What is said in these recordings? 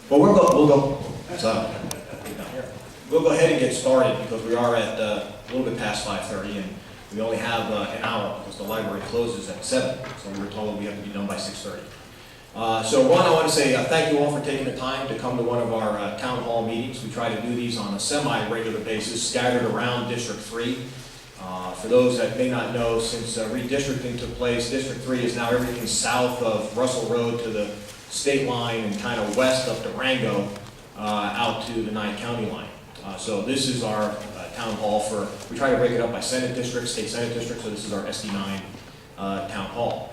Well, we'll go ahead and get started because we are at a little bit past 5:30 and we only have an hour because the library closes at 7. So we were told we have to be done by 6:30. So one, I want to say thank you all for taking the time to come to one of our town hall meetings. We try to do these on a semi-regular basis, scattered around District 3. For those that may not know, since redistricting took place, District 3 is now everything south of Russell Road to the state line and kind of west up to Rango out to the 9 county line. So this is our town hall for, we try to break it up by Senate district, state Senate district, so this is our SD9 town hall.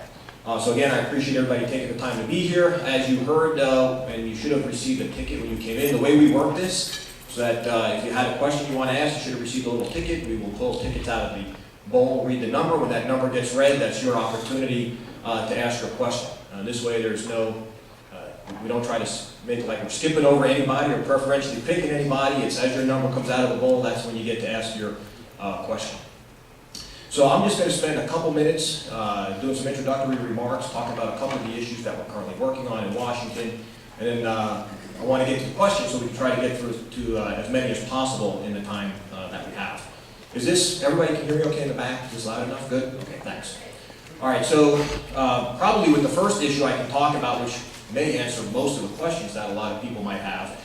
So again, I appreciate everybody taking the time to be here. As you heard, and you should have received a ticket when you came in, the way we work this, so that if you had a question you want to ask, you should have received a little ticket. We will pull tickets out of the bowl, read the number. When that number gets read, that's your opportunity to ask your question. This way there's no, we don't try to make it like we're skipping over anybody or preferentially picking anybody. It's as your number comes out of the bowl, that's when you get to ask your question. So I'm just going to spend a couple minutes doing some introductory remarks, talking about a couple of the issues that we're currently working on in Washington, and then I want to get to the questions so we can try to get through to as many as possible in the time that we have. Is this, everybody can hear me okay in the back? Is this loud enough? Good? Okay, thanks. All right, so probably with the first issue I can talk about, which may answer most of the questions that a lot of people might have,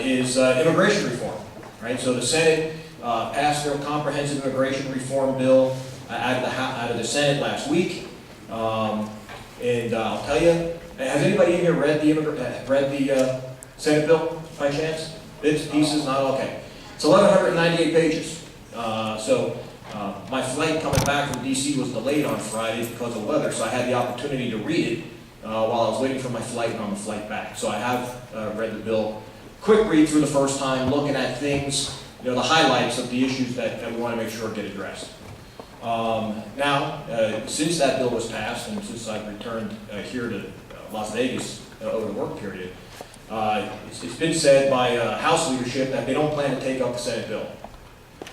is immigration reform, right? So the Senate passed their comprehensive immigration reform bill out of the Senate last week, and I'll tell you, has anybody in here read the Senate bill by chance? Bits, pieces, not okay. It's 1,198 pages. My flight coming back from DC was delayed on Friday because of weather, so I had the opportunity to read it while I was waiting for my flight and on the flight back. So I have read the bill. Quick read through the first time, looking at things, the highlights of the issues that we want to make sure get addressed. Now, since that bill was passed and since I've returned here to Las Vegas over the work period, it's been said by House leadership that they don't plan to take up the Senate bill.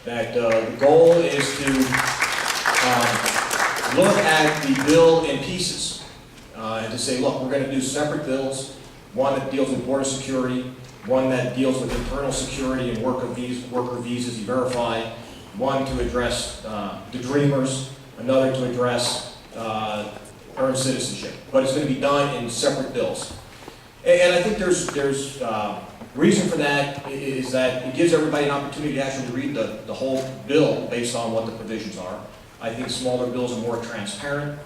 That the goal is to look at the bill in pieces and to say, look, we're going to do separate bills, one that deals with border security, one that deals with internal security and worker visas, E-Verify, one to address the Dreamers, another to address earned citizenship. But it's going to be done in separate bills. And I think there's reason for that is that it gives everybody an opportunity to actually read the whole bill based on what the provisions are. I think smaller bills are more transparent.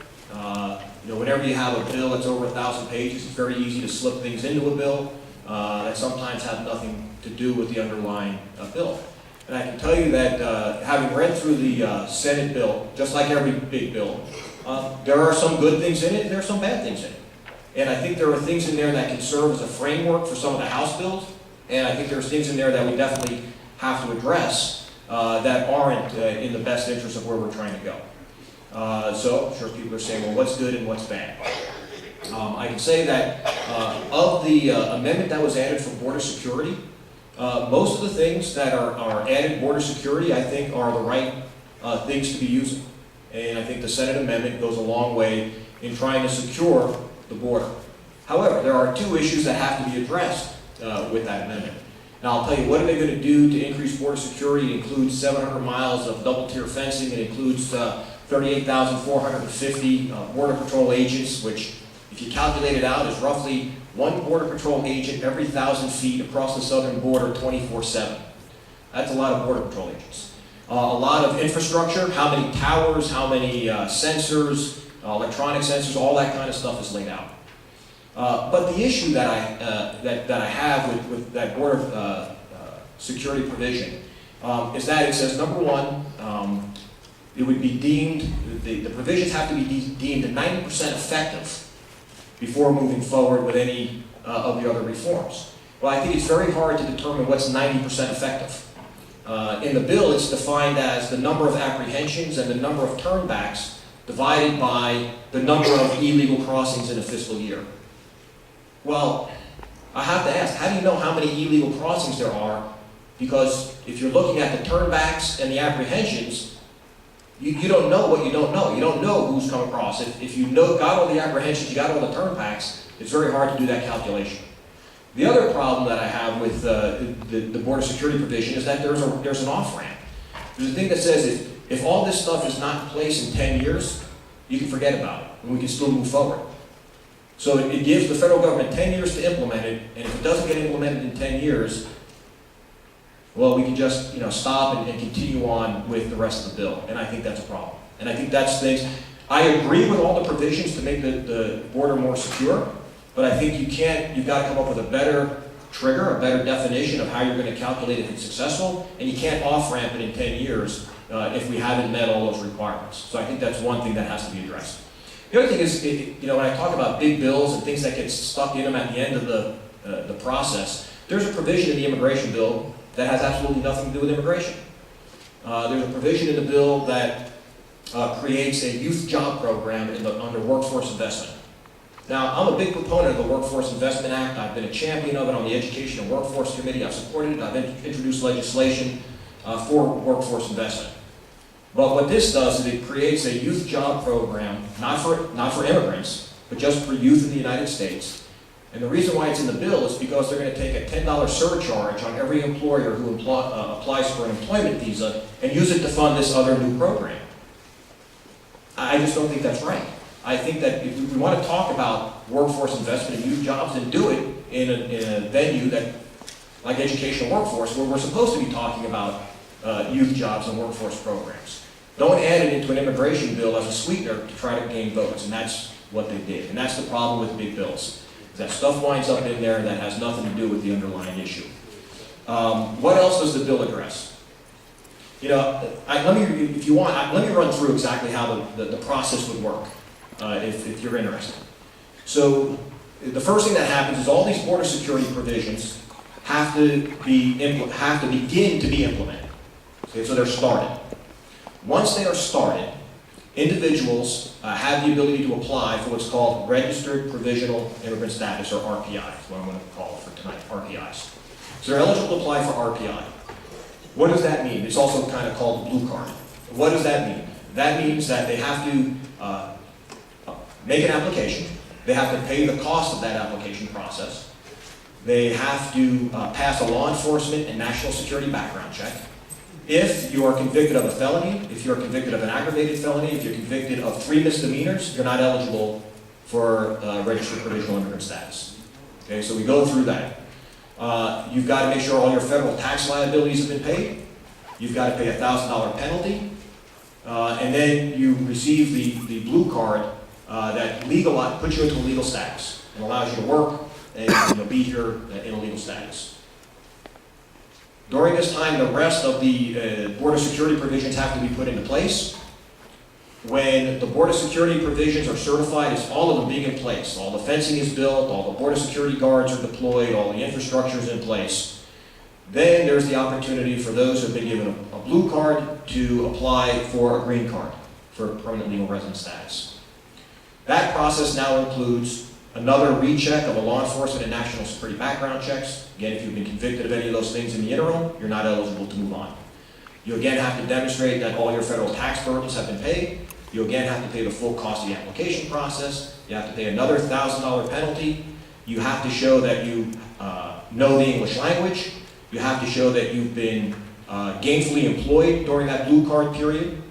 Whenever you have a bill that's over 1,000 pages, it's very easy to slip things into a bill that sometimes have nothing to do with the underlying bill. And I can tell you that having read through the Senate bill, just like every big bill, there are some good things in it and there are some bad things in it. And I think there are things in there that can serve as a framework for some of the House bills, and I think there's things in there that we definitely have to address that aren't in the best interest of where we're trying to go. So I'm sure people are saying, well, what's good and what's bad? I can say that of the amendment that was added for border security, most of the things that are added border security, I think, are the right things to be using. And I think the Senate amendment goes a long way in trying to secure the border. However, there are two issues that have to be addressed with that amendment. Now, I'll tell you, what are they going to do to increase border security? It includes 700 miles of double-tier fencing. It includes 38,450 Border Patrol agents, which, if you calculate it out, is roughly one Border Patrol agent every 1,000 feet across the southern border 24/7. That's a lot of Border Patrol agents. A lot of infrastructure, how many towers, how many sensors, electronic sensors, all that kind of stuff is laid out. But the issue that I have with that border security provision is that it says, number one, it would be deemed, the provisions have to be deemed 90% effective before moving forward with any of the other reforms. Well, I think it's very hard to determine what's 90% effective. In the bill, it's defined as the number of apprehensions and the number of turnbacks divided by the number of illegal crossings in a fiscal year. Well, I have to ask, how do you know how many illegal crossings there are? Because if you're looking at the turnbacks and the apprehensions, you don't know what you don't know. You don't know who's come across. If you got all the apprehensions, you got all the turnbacks, it's very hard to do that calculation. The other problem that I have with the border security provision is that there's an off-ramp. There's a thing that says if all this stuff is not in place in 10 years, you can forget about it, and we can still move forward. So it gives the federal government 10 years to implement it, and if it doesn't get implemented in 10 years, well, we can just stop and continue on with the rest of the bill, and I think that's a problem. And I think that's things, I agree with all the provisions to make the border more secure, but I think you've got to come up with a better trigger, a better definition of how you're going to calculate if it's successful, and you can't off-ramp it in 10 years if we haven't met all those requirements. So I think that's one thing that has to be addressed. The other thing is, when I talk about big bills and things that get stuck in them at the end of the process, there's a provision in the immigration bill that has absolutely nothing to do with immigration. There's a provision in the bill that creates a youth job program under workforce investment. Now, I'm a big proponent of the Workforce Investment Act. I've been a champion of it on the Education and Workforce Committee. I've supported it. I've introduced legislation for workforce investment. But what this does is it creates a youth job program, not for immigrants, but just for youth in the United States. And the reason why it's in the bill is because they're going to take a $10 surcharge on every employer who applies for an employment visa and use it to fund this other new program. I just don't think that's right. I think that if we want to talk about workforce investment and youth jobs, then do it in a venue that, like educational workforce, where we're supposed to be talking about youth jobs and workforce programs. Don't add it into an immigration bill as a sweetener to try to gain votes, and that's what they did. And that's the problem with big bills. That stuff winds up in there that has nothing to do with the underlying issue. What else does the bill address? Let me run through exactly how the process would work, if you're interested. So the first thing that happens is all these border security provisions have to begin to be implemented. Okay, so they're started. Once they are started, individuals have the ability to apply for what's called Registered Provisional Immigrant Status, or RPI, is what I'm going to call it for tonight, RPIs. So they're eligible to apply for RPI. What does that mean? It's also kind of called the blue card. What does that mean? That means that they have to make an application. They have to pay the cost of that application process. They have to pass a law enforcement and national security background check. If you are convicted of a felony, if you're convicted of an aggravated felony, if you're convicted of 3 misdemeanors, you're not eligible for registered provisional immigrant status. Okay, so we go through that. You've got to make sure all your federal tax liabilities have been paid. You've got to pay a $1,000 penalty. And then you receive the blue card that puts you into a legal status and allows you to work and be here in a legal status. During this time, the rest of the border security provisions have to be put into place. When the border security provisions are certified, it's all of them being in place. All the fencing is built, all the border security guards are deployed, all the infrastructure is in place. Then there's the opportunity for those who have been given a blue card to apply for a green card for permanent legal resident status. That process now includes another recheck of a law enforcement and national security background checks. Again, if you've been convicted of any of those things in the interim, you're not eligible to move on. You again have to demonstrate that all your federal tax burdens have been paid. You again have to pay the full cost of the application process. You have to pay another $1,000 penalty. You have to show that you know the English language. You have to show that you've been gainfully employed during that blue card period.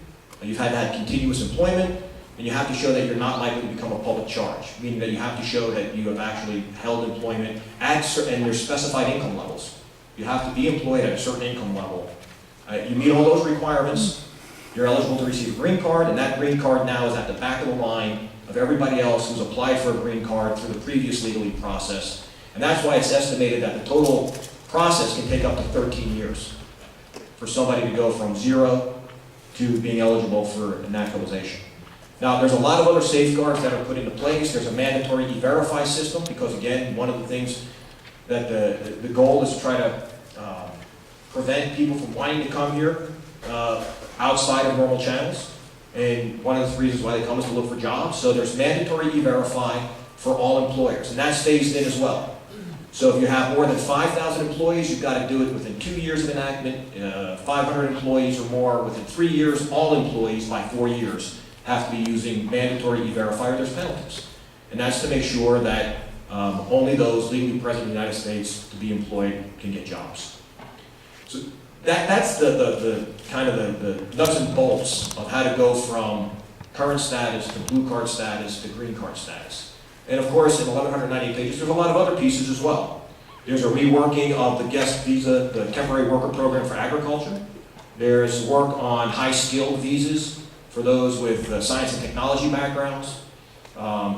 You've had continuous employment. And you have to show that you're not likely to become a public charge, meaning that you have to show that you have actually held employment and your specified income levels. You have to be employed at a certain income level. You meet all those requirements, you're eligible to receive a green card, and that green card now is at the back of the line of everybody else who's applied for a green card through the previous legally process. And that's why it's estimated that the total process can take up to 13 years for somebody to go from 0 to being eligible for naturalization. Now, there's a lot of other safeguards that are put into place. There's a mandatory e-verify system because, again, one of the things that the goal is to try to prevent people from wanting to come here outside of normal channels. And one of the reasons why they come is to look for jobs. So there's mandatory e-verify for all employers, and that's phased in as well. So if you have more than 5,000 employees, you've got to do it within 2 years of enactment. 500 employees or more within 3 years. All employees by 4 years have to be using mandatory e-verify or there's penalties. And that's to make sure that only those legally present in the United States to be employed can get jobs. So that's the kind of the nuts and bolts of how to go from current status to blue card status to green card status. And of course, in 1,198 pages, there's a lot of other pieces as well. There's a reworking of the guest visa, the temporary worker program for agriculture. There's work on high-skilled visas for those with science and technology backgrounds.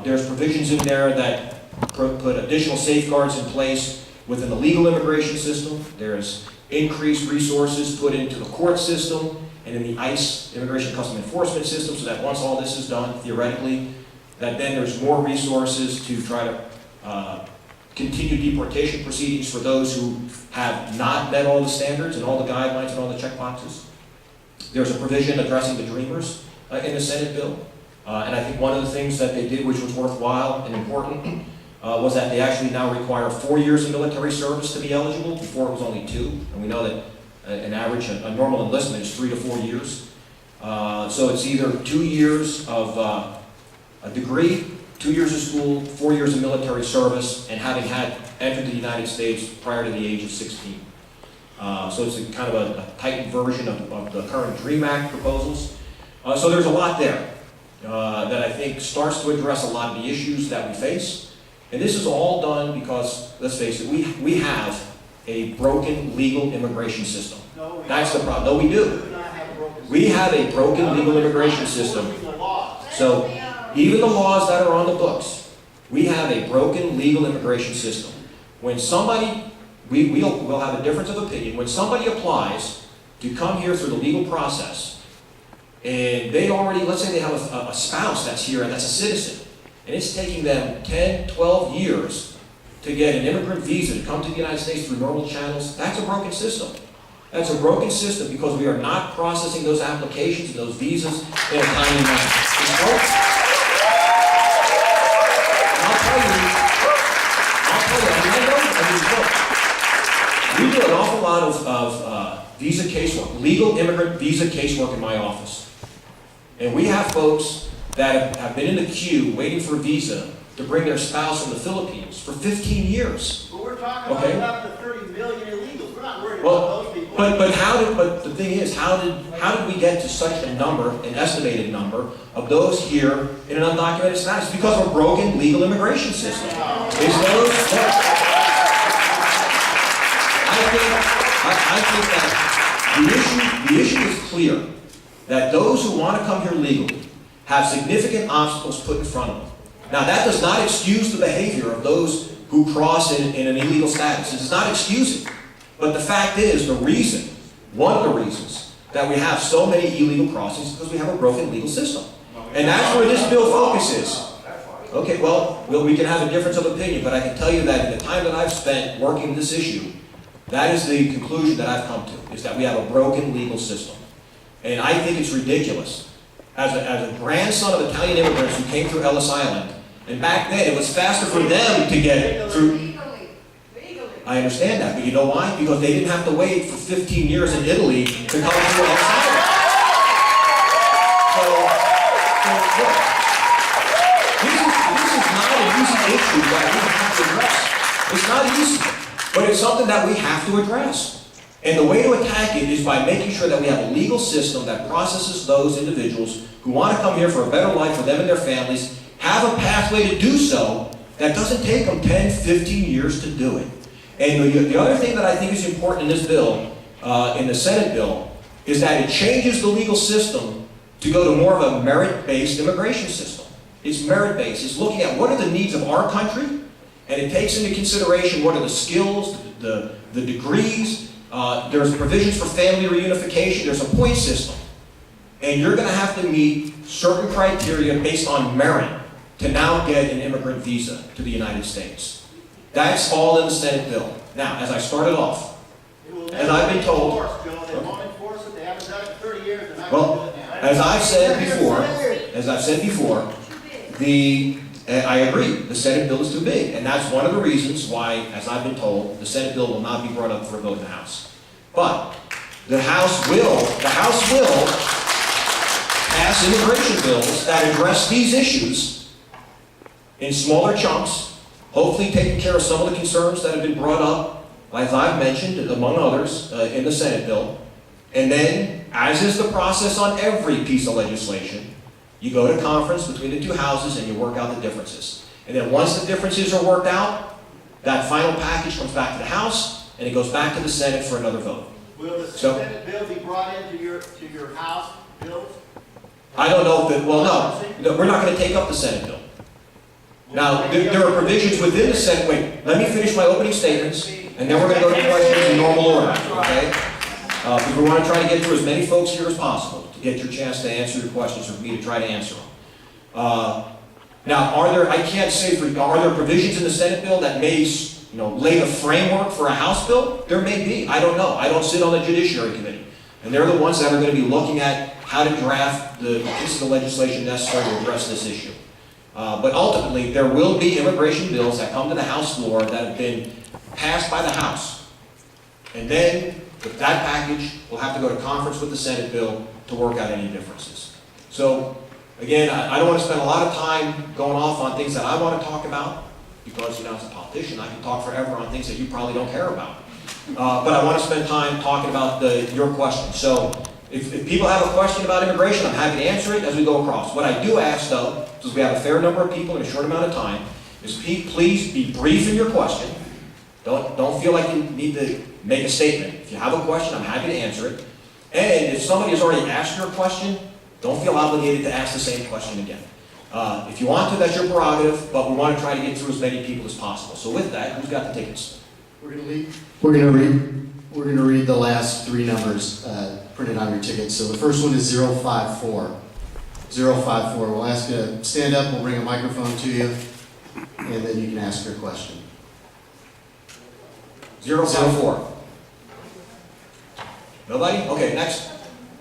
There's provisions in there that put additional safeguards in place within the legal immigration system. There's increased resources put into the court system and in the ICE, Immigration Customs Enforcement System, so that once all this is done, theoretically, that then there's more resources to try to continue deportation proceedings for those who have not met all the standards and all the guidelines and all the checkboxes. There's a provision addressing the Dreamers in the Senate bill. And I think one of the things that they did, which was worthwhile and important, was that they actually now require 4 years of military service to be eligible. Before it was only 2. And we know that an average, a normal enlistment is 3 to 4 years. So it's either 2 years of a degree, 2 years of school, 4 years of military service, and having had entered the United States prior to the age of 16. So it's a kind of a tightened version of the current DREAM Act proposals. So there's a lot there that I think starts to address a lot of the issues that we face. And this is all done because, let's face it, we have a broken legal immigration system. No, that's the problem. No, we do. We have a broken legal immigration system. So even the laws that are on the books, we have a broken legal immigration system. When somebody, we'll have a difference of opinion, when somebody applies to come here through the legal process, and they already, let's say they have a spouse that's here and that's a citizen, and it's taking them 10, 12 years to get an immigrant visa to come to the United States through normal channels, that's a broken system. That's a broken system because we are not processing those applications and those visas in a timely manner. It's broken. I'll tell you, we do an awful lot of visa casework, legal immigrant visa casework in my office. And we have folks that have been in the queue waiting for a visa to bring their spouse from the Philippines for 15 years. But we're talking about the 30 million illegals. We're not worried Well, about those people. But the thing is, how did we get to such a number, an estimated number, of those here in an undocumented status? Because of a broken legal immigration system. It's those, I think that the issue is clear, that those who want to come here legally have significant obstacles put in front of them. Now, that does not excuse the behavior of those who cross in an illegal status. It does not excuse it. But the fact is, one of the reasons that we have so many illegal crossings is because we have a broken legal system. And that's where this bill focuses. Okay, well, we can have a difference of opinion, but I can tell you that in the time that I've spent working this issue, that is the conclusion that I've come to, is that we have a broken legal system. And I think it's ridiculous. As a grandson of Italian immigrants who came through Ellis Island, and back then it was faster for them to get through. Legally. I understand that, but you know why? Because they didn't have to wait for 15 years in Italy to come through Ellis Island. So look, this is not an easy issue that we have to address. It's not easy, but it's something that we have to address. And the way to attack it is by making sure that we have a legal system that processes those individuals who want to come here for a better life for them and their families, have a pathway to do so that doesn't take them 10, 15 years to do it. And the other thing that I think is important in this bill, in the Senate bill, is that it changes the legal system to go to more of a merit-based immigration system. It's merit-based. It's looking at what are the needs of our country, and it takes into consideration what are the skills, the degrees. There's provisions for family reunification. There's a point system. And you're going to have to meet certain criteria based on merit to now get an immigrant visa to the United States. That's all in the Senate bill. Now, as I started off, as I've been told, well, as I've said before, I agree, the Senate bill is too big, and that's one of the reasons why, as I've been told, the Senate bill will not be brought up for a vote in the House. But the House will pass immigration bills that address these issues in smaller chunks hopefully taking care of some of the concerns that have been brought up, as I've mentioned, among others, in the Senate bill. And then, as is the process on every piece of legislation, you go to conference between the two houses and you work out the differences. And then once the differences are worked out, that final package comes back to the House and it goes back to the Senate for another vote. Will the Senate bill be brought into your House bills? I don't know if it, well, no, we're not going to take up the Senate bill. Now, there are provisions within the Senate, wait, let me finish my opening statements, and then we're going to go to questions in normal order, okay? Because we want to try to get through as many folks here as possible to get your chance to answer your questions or for me to try to answer them. Now, I can't say, are there provisions in the Senate bill that may, lay the framework for a House bill? There may be, I don't know. I don't sit on the Judiciary Committee. And they're the ones that are going to be looking at how to draft the pieces of legislation necessary to address this issue. But ultimately, there will be immigration bills that come to the House floor that have been passed by the House. And then, with that package, we'll have to go to conference with the Senate bill to work out any differences. So, again, I don't want to spend a lot of time going off on things that I want to talk about, because, as a politician, I can talk forever on things that you probably don't care about. But I want to spend time talking about your questions. So, if people have a question about immigration, I'm happy to answer it as we go across. What I do ask, though, because we have a fair number of people in a short amount of time, is please be brief in your question. Don't feel like you need to make a statement. If you have a question, I'm happy to answer it. And if somebody has already asked your question, don't feel obligated to ask the same question again. If you want to, that's your prerogative, but we want to try to get through as many people as possible. So with that, who's got the tickets? We're going to read the last three numbers printed on your ticket. So the first one is 054. 054. We'll ask you to stand up. We'll bring a microphone to you, and then you can ask your question. 054. Nobody? Okay, next.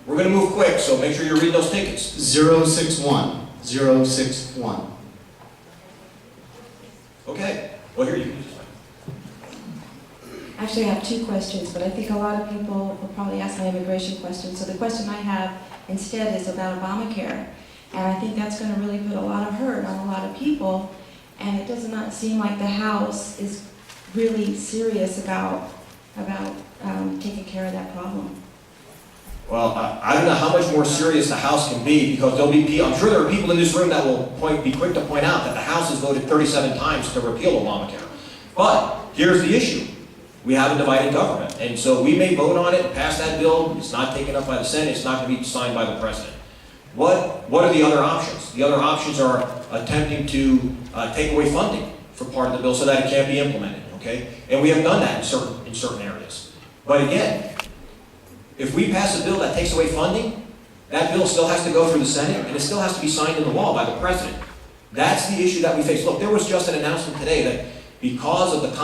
We're going to move quick, so make sure you read those tickets. 061. 061. Okay. Well, here you go. Actually, I have two questions, but I think a lot of people will probably ask my immigration question. So the question I have instead is about Obamacare. And I think that's going to really put a lot of hurt on a lot of people. And it does not seem like the House is really serious about taking care of that problem. Well, I don't know how much more serious the House can be, because I'm sure there are people in this room that will be quick to point out that the House has voted 37 times to repeal Obamacare. But here's the issue. We have a divided government, and so we may vote on it and pass that bill. It's not taken up by the Senate. It's not going to be signed by the President. What are the other options? The other options are attempting to take away funding for part of the bill so that it can't be implemented, okay? And we have done that in certain areas. But again, if we pass a bill that takes away funding, that bill still has to go through the Senate, and it still has to be signed into law by the President. That's the issue that we face. Look, there was just an announcement today that because of the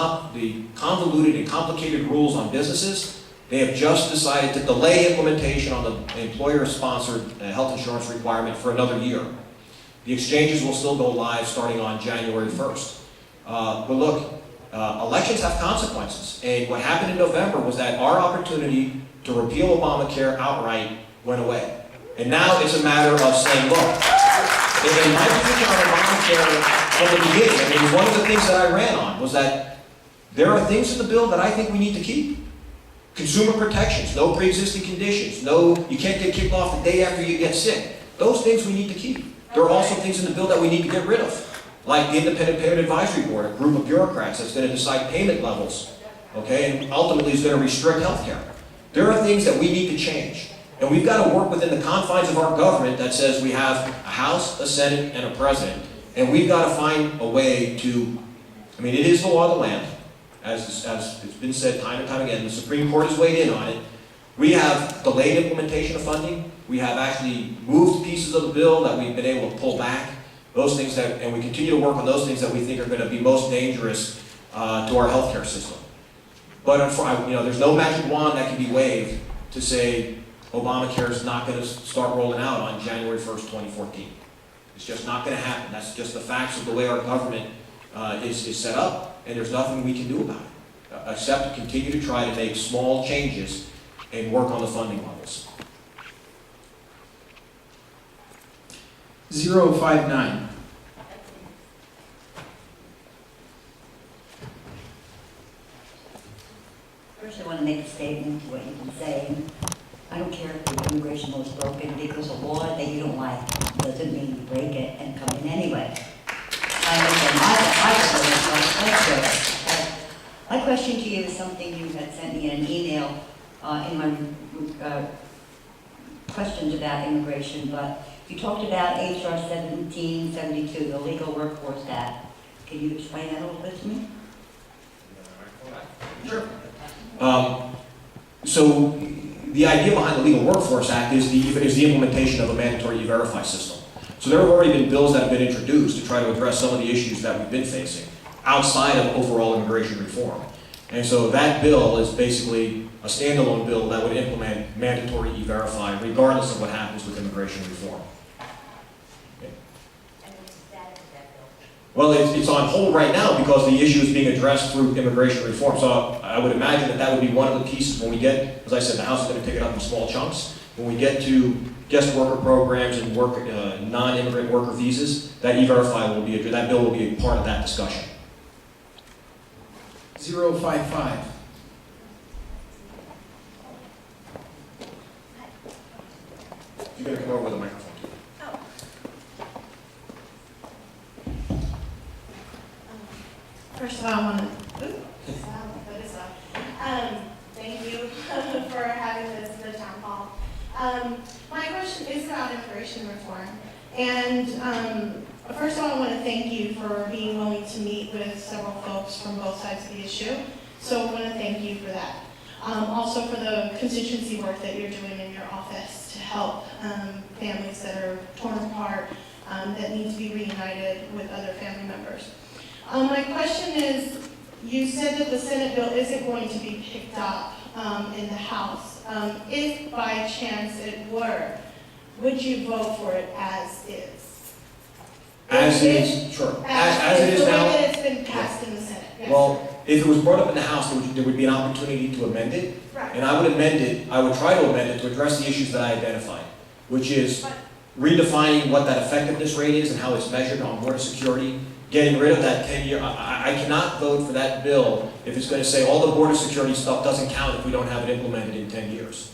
convoluted and complicated rules on businesses, they have just decided to delay implementation on the employer-sponsored health insurance requirement for another year. The exchanges will still go live starting on January 1st. But look, elections have consequences. And what happened in November was that our opportunity to repeal Obamacare outright went away. And now it's a matter of saying, look, in my position on Obamacare from the beginning, one of the things that I ran on was that there are things in the bill that I think we need to keep. Consumer protections, no pre-existing conditions, you can't get kicked off the day after you get sick. Those things we need to keep. There are also things in the bill that we need to get rid of, like the Independent Payment Advisory Board, a group of bureaucrats that's going to decide payment levels, okay, and ultimately is going to restrict health care. There are things that we need to change. And we've got to work within the confines of our government that says we have a House, a Senate, and a President. And we've got to find a way to, it is the law of the land, as it's been said time and time again. The Supreme Court has weighed in on it. We have delayed implementation of funding. We have actually moved pieces of the bill that we've been able to pull back. Those things and we continue to work on those things that we think are going to be most dangerous to our healthcare system. But there's no magic wand that can be waved to say Obamacare is not going to start rolling out on January 1st, 2014. It's just not going to happen. That's just the facts of the way our government is set up, and there's nothing we can do about it, except to continue to try to make small changes and work on the funding levels. 059. First, I want to make a statement to what you've been saying. I don't care if the immigration law is broken, because a law that you don't like doesn't mean you break it and come in anyway. My question to you is something you had sent me in an email in my questions about immigration, but you talked about HR 1772, the Legal Workforce Act. Can you explain that a little bit to me? Sure. So the idea behind the Legal Workforce Act is the implementation of a mandatory E-Verify system. So there have already been bills that have been introduced to try to address some of the issues that we've been facing outside of overall immigration reform. And so that bill is basically a standalone bill that would implement mandatory E-Verify regardless of what happens with immigration reform. Okay. And what's the status of that bill? Well, it's on hold right now because the issue is being addressed through immigration reform. So I would imagine that would be one of the pieces when we get, as I said, the House is going to pick it up in small chunks. When we get to guest worker programs and non-immigrant worker visas, that E-Verify will be, that bill will be a part of that discussion. 055. You're going to come over with a microphone. First of all, I want to, thank you for having the town hall. My question is about immigration reform. And first of all, I want to thank you for being willing to meet with several folks from both sides of the issue. So I want to thank you for that. Also for the constituency work that you're doing in your office to help families that are torn apart, that need to be reunited with other family members. My question is, you said that the Senate bill isn't going to be picked up in the House. If by chance it were, would you vote for it as is? As it is, sure. As it is the way now. that it's been passed in the Senate. Yes. Well, if it was brought up in the House, there would be an opportunity to amend it. Right. And I would amend it, I would try to amend it to address the issues that I identified, which is redefining what that effectiveness rate is and how it's measured on border security, getting rid of that 10-year, I cannot vote for that bill if it's going to say all the border security stuff doesn't count if we don't have it implemented in 10 years.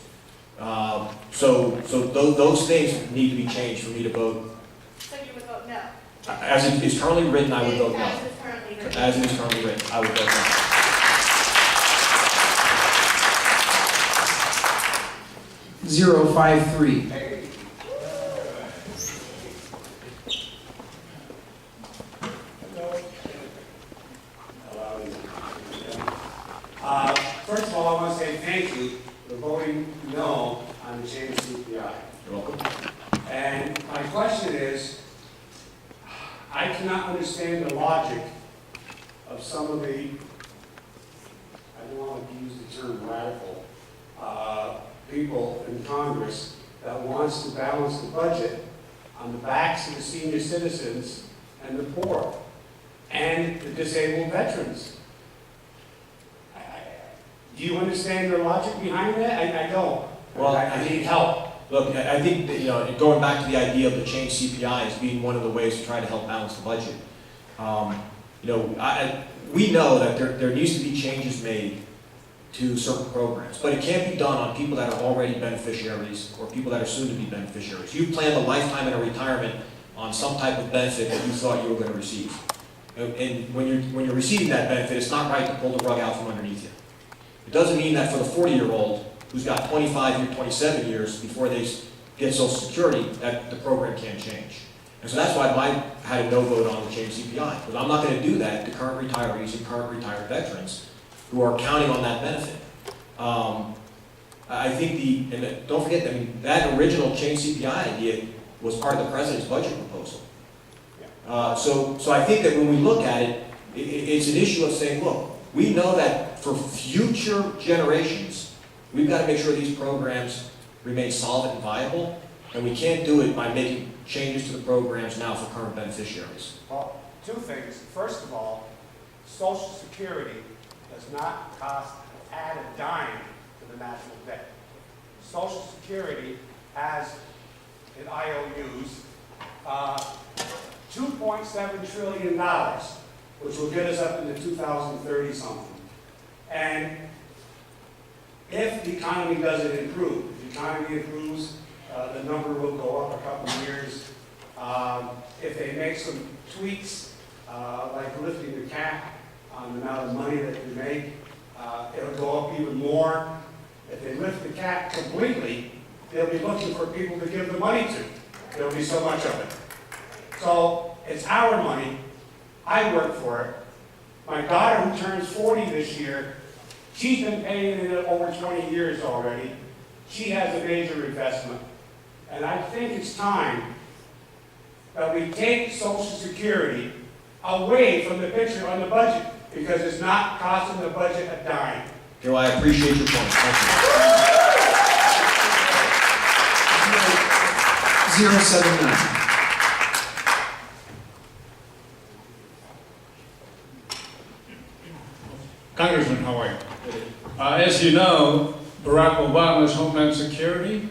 So those things need to be changed for me to vote. So you would vote no? As it is currently written, I would vote As no. it's currently written. As it is currently written, I would vote no. 053. First of all, I want to say thank you for voting no on the change of CPI. You're welcome. And my question is, I cannot understand the logic of some of the, I don't want to use the term radical, people in Congress that wants to balance the budget on the backs of the senior citizens and the poor and the disabled veterans. Do you understand the logic behind that? I don't. Well, I need help. Look, I think that, going back to the idea of the change CPI as being one of the ways to try to help balance the budget. We know that there needs to be changes made to certain programs, but it can't be done on people that are already beneficiaries or people that are soon to be beneficiaries. You planned a lifetime in a retirement on some type of benefit that you thought you were going to receive. And when you're receiving that benefit, it's not right to pull the rug out from underneath you. It doesn't mean that for the 40-year-old who's got 25 or 27 years before they get Social Security, that the program can't change. And so that's why I had a no vote on the change CPI, because I'm not going to do that to current retirees and current retired veterans who are counting on that benefit. I think don't forget, that original change CPI idea was part of the president's budget proposal. So I think that when we look at it, it's an issue of saying, look, we know that for future generations, we've got to make sure these programs remain solid and viable, and we can't do it by making changes to the programs now for current beneficiaries. Well, two things. First of all, Social Security does not add a dime to the national debt. Social Security has, in IOUs, $2.7 trillion, which will get us up into 2030 something. And if the economy doesn't improve. If the economy improves, the number will go up a couple of years. If they make some tweaks, like lifting the cap on the amount of money that you make, it'll go up even more. If they lift the cap completely, they'll be looking for people to give the money to. There'll be so much of it. So it's our money. I work for it. My daughter, who turns 40 this year, she's been paying it over 20 years already. She has a major investment. And I think it's time that we take Social Security away from the picture on the budget, because it's not costing the budget a dime. Joe, I appreciate your point. Thank you. 079. Congressman, how are you? As you know, Barack Obama's Homeland Security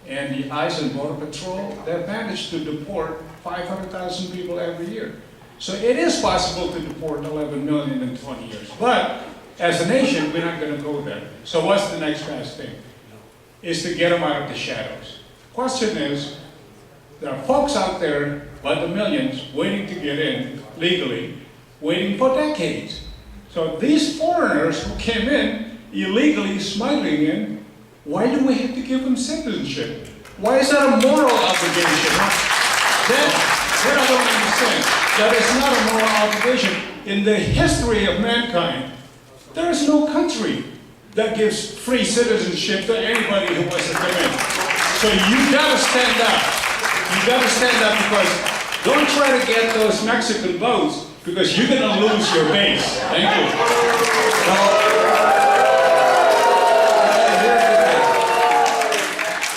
and the ICE and Border Patrol, they've managed to deport 500,000 people every year. So it is possible to deport 11 million in 20 years. But as a nation, we're not going to go there. So what's the next best thing? Is to get them out of the shadows. Question is, there are folks out there, by the millions, waiting to get in legally, waiting for decades. So these foreigners who came in illegally smuggling in, why do we have to give them citizenship? Why is that a moral obligation? That I don't understand. That is not a moral obligation. In the history of mankind, there is no country that gives free citizenship to anybody who wants to come in. So you gotta stand up. You gotta stand up, because don't try to get those Mexican votes, because you're gonna lose your base. Thank you.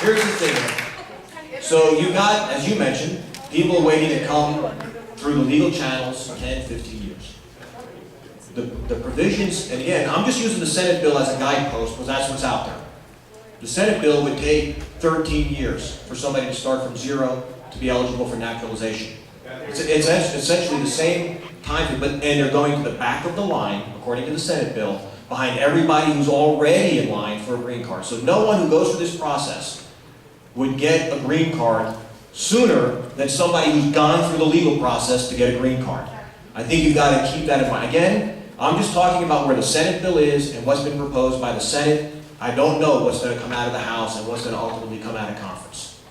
Here's the thing. So you got, as you mentioned, people waiting to come through the legal channels for 10, 15 years. The provisions, and again, I'm just using the Senate bill as a guidepost because that's what's out there. The Senate bill would take 13 years for somebody to start from zero to be eligible for naturalization. It's essentially the same time, and they're going to the back of the line, according to the Senate bill, behind everybody who's already in line for a green card. So no one who goes through this process would get a green card sooner than somebody who's gone through the legal process to get a green card. I think you've got to keep that in mind. Again, I'm just talking about where the Senate bill is and what's been proposed by the Senate. I don't know what's going to come out of the House and what's going to ultimately come out of conference.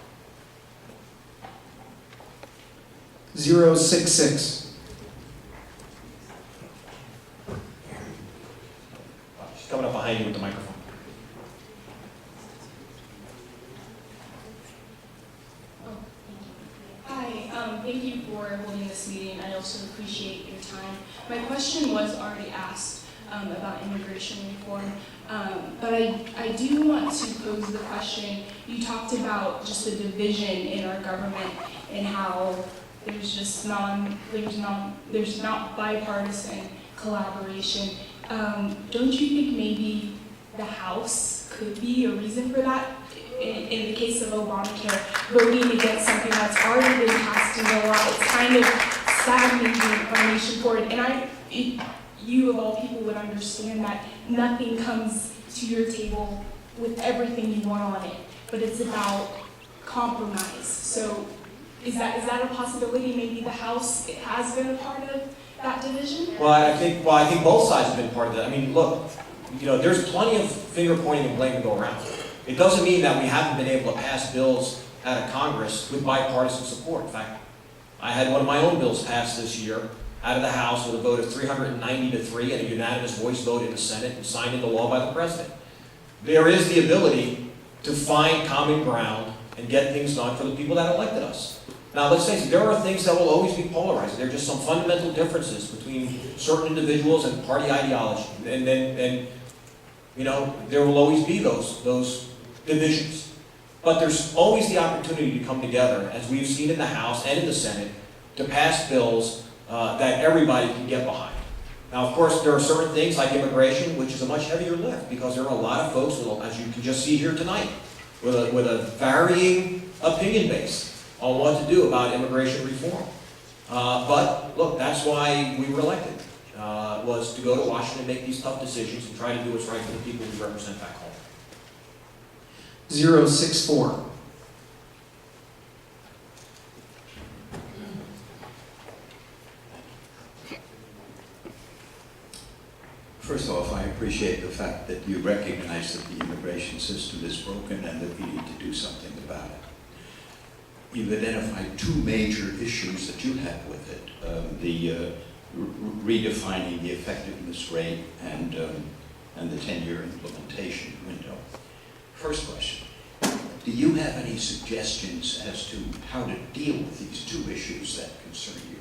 066. She's coming up behind you with the microphone. Hi, thank you for holding this meeting. I also appreciate your time. My question was already asked about immigration reform, but I do want to pose the question. You talked about just the division in our government and how there's not bipartisan collaboration. Don't you think maybe the House could be a reason for that? In the case of Obamacare, voting against something that's already been passed into law, it's kind of stagnating our nation forward. And you of all people would understand that nothing comes to your table with everything you want on it, but it's about compromise. So is that a possibility? Maybe the House has been a part of that division? Well, I think both sides have been part of that. I mean, look, there's plenty of finger pointing and blame to go around. It doesn't mean that we haven't been able to pass bills out of Congress with bipartisan support. In fact, I had one of my own bills passed this year out of the House with a vote of 390 to 3 and a unanimous voice vote in the Senate and signed into law by the President. There is the ability to find common ground and get things done for the people that elected us. Now, let's face it, there are things that will always be polarized. There are just some fundamental differences between certain individuals and party ideology. And there will always be those divisions. But there's always the opportunity to come together, as we've seen in the House and in the Senate, to pass bills that everybody can get behind. Now, of course, there are certain things like immigration, which is a much heavier lift, because there are a lot of folks, as you can just see here tonight, with a varying opinion base on what to do about immigration reform. But look, that's why we were elected. was to go to Washington and make these tough decisions and try to do what's right for the people we represent back home. 064. First off, I appreciate the fact that you recognize that the immigration system is broken and that we need to do something about it. You've identified two major issues that you have with it, redefining the effectiveness rate and the 10-year implementation window. First question, do you have any suggestions as to how to deal with these two issues that concern you?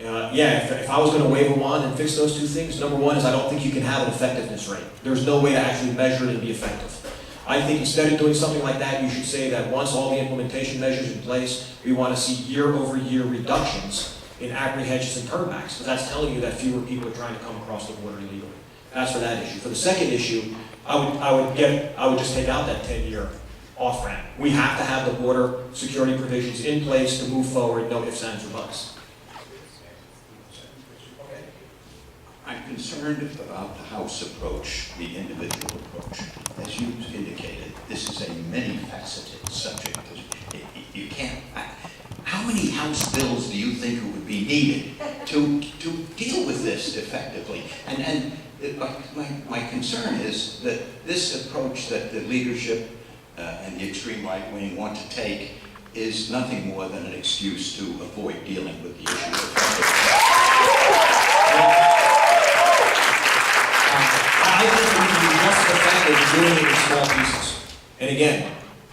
Yeah, if I was going to wave a wand and fix those two things, number one is I don't think you can have an effectiveness rate. There's no way to actually measure it and be effective. I think instead of doing something like that, you should say that once all the implementation measures in place, we want to see year-over-year reductions in apprehensions and turnbacks, because that's telling you that fewer people are trying to come across the border illegally. That's for that issue. For the second issue, I would just take out that 10-year off-ramp. We have to have the border security provisions in place to move forward, no ifs, ands, or buts. I'm concerned about the House approach, the individual approach. As you indicated, this is a many-faceted subject. You can't. How many House bills do you think would be needed to deal with this effectively? And my concern is that this approach that the leadership and the extreme right wing want to take is nothing more than an excuse to avoid dealing with the issue effectively. I think that we can be just as effective at doing it in small pieces. And again,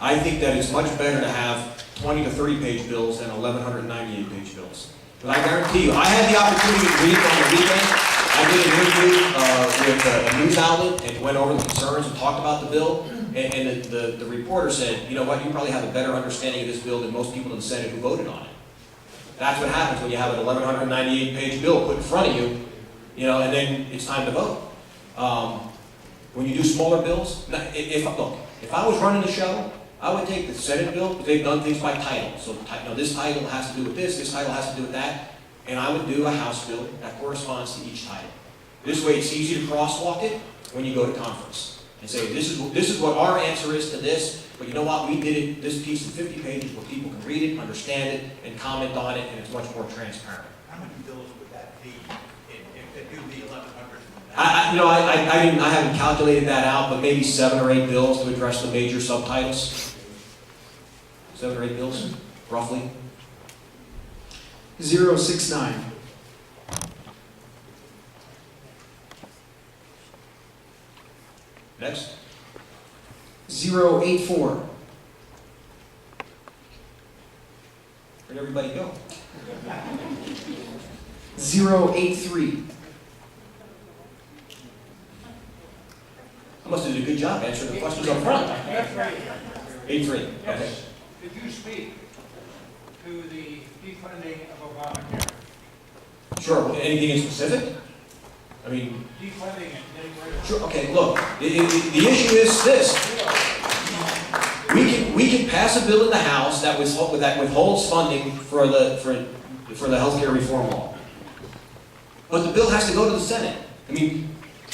I think that it's much better to have 20 to 30 page bills than 1,198 page bills. But I guarantee you, I had the opportunity to read on the weekend. I did an interview with a news outlet and went over the concerns and talked about the bill. And the reporter said, you know what, you probably have a better understanding of this bill than most people in the Senate who voted on it. That's what happens when you have an 1,198 page bill put in front of you, and then it's time to vote. When you do smaller bills, if I was running the show, I would take the Senate bill, because they've done things by title. So this title has to do with this title has to do with that, and I would do a House bill that corresponds to each title. This way it's easy to crosswalk it when you go to conference and say, this is what our answer is to this, but you know what, we did it, this piece in 50 pages where people can read it, understand it, and comment on it, and it's much more transparent. How many bills would that be if they do the 1,100? I haven't calculated that out, but maybe 7 or 8 bills to address the major subtitles. 7 or 8 bills, roughly. 069. Next. 084. Where'd everybody go? 083. I must have did a good job answering the questions up front. 83. Okay. Yes. Did you speak to the defunding of Obamacare? Sure. Anything in specific? I mean. Defunding it, getting rid of it. Sure. Okay. Look, the issue is this: we can pass a bill in the House that withholds funding for the healthcare reform law, but the bill has to go to the Senate. I mean,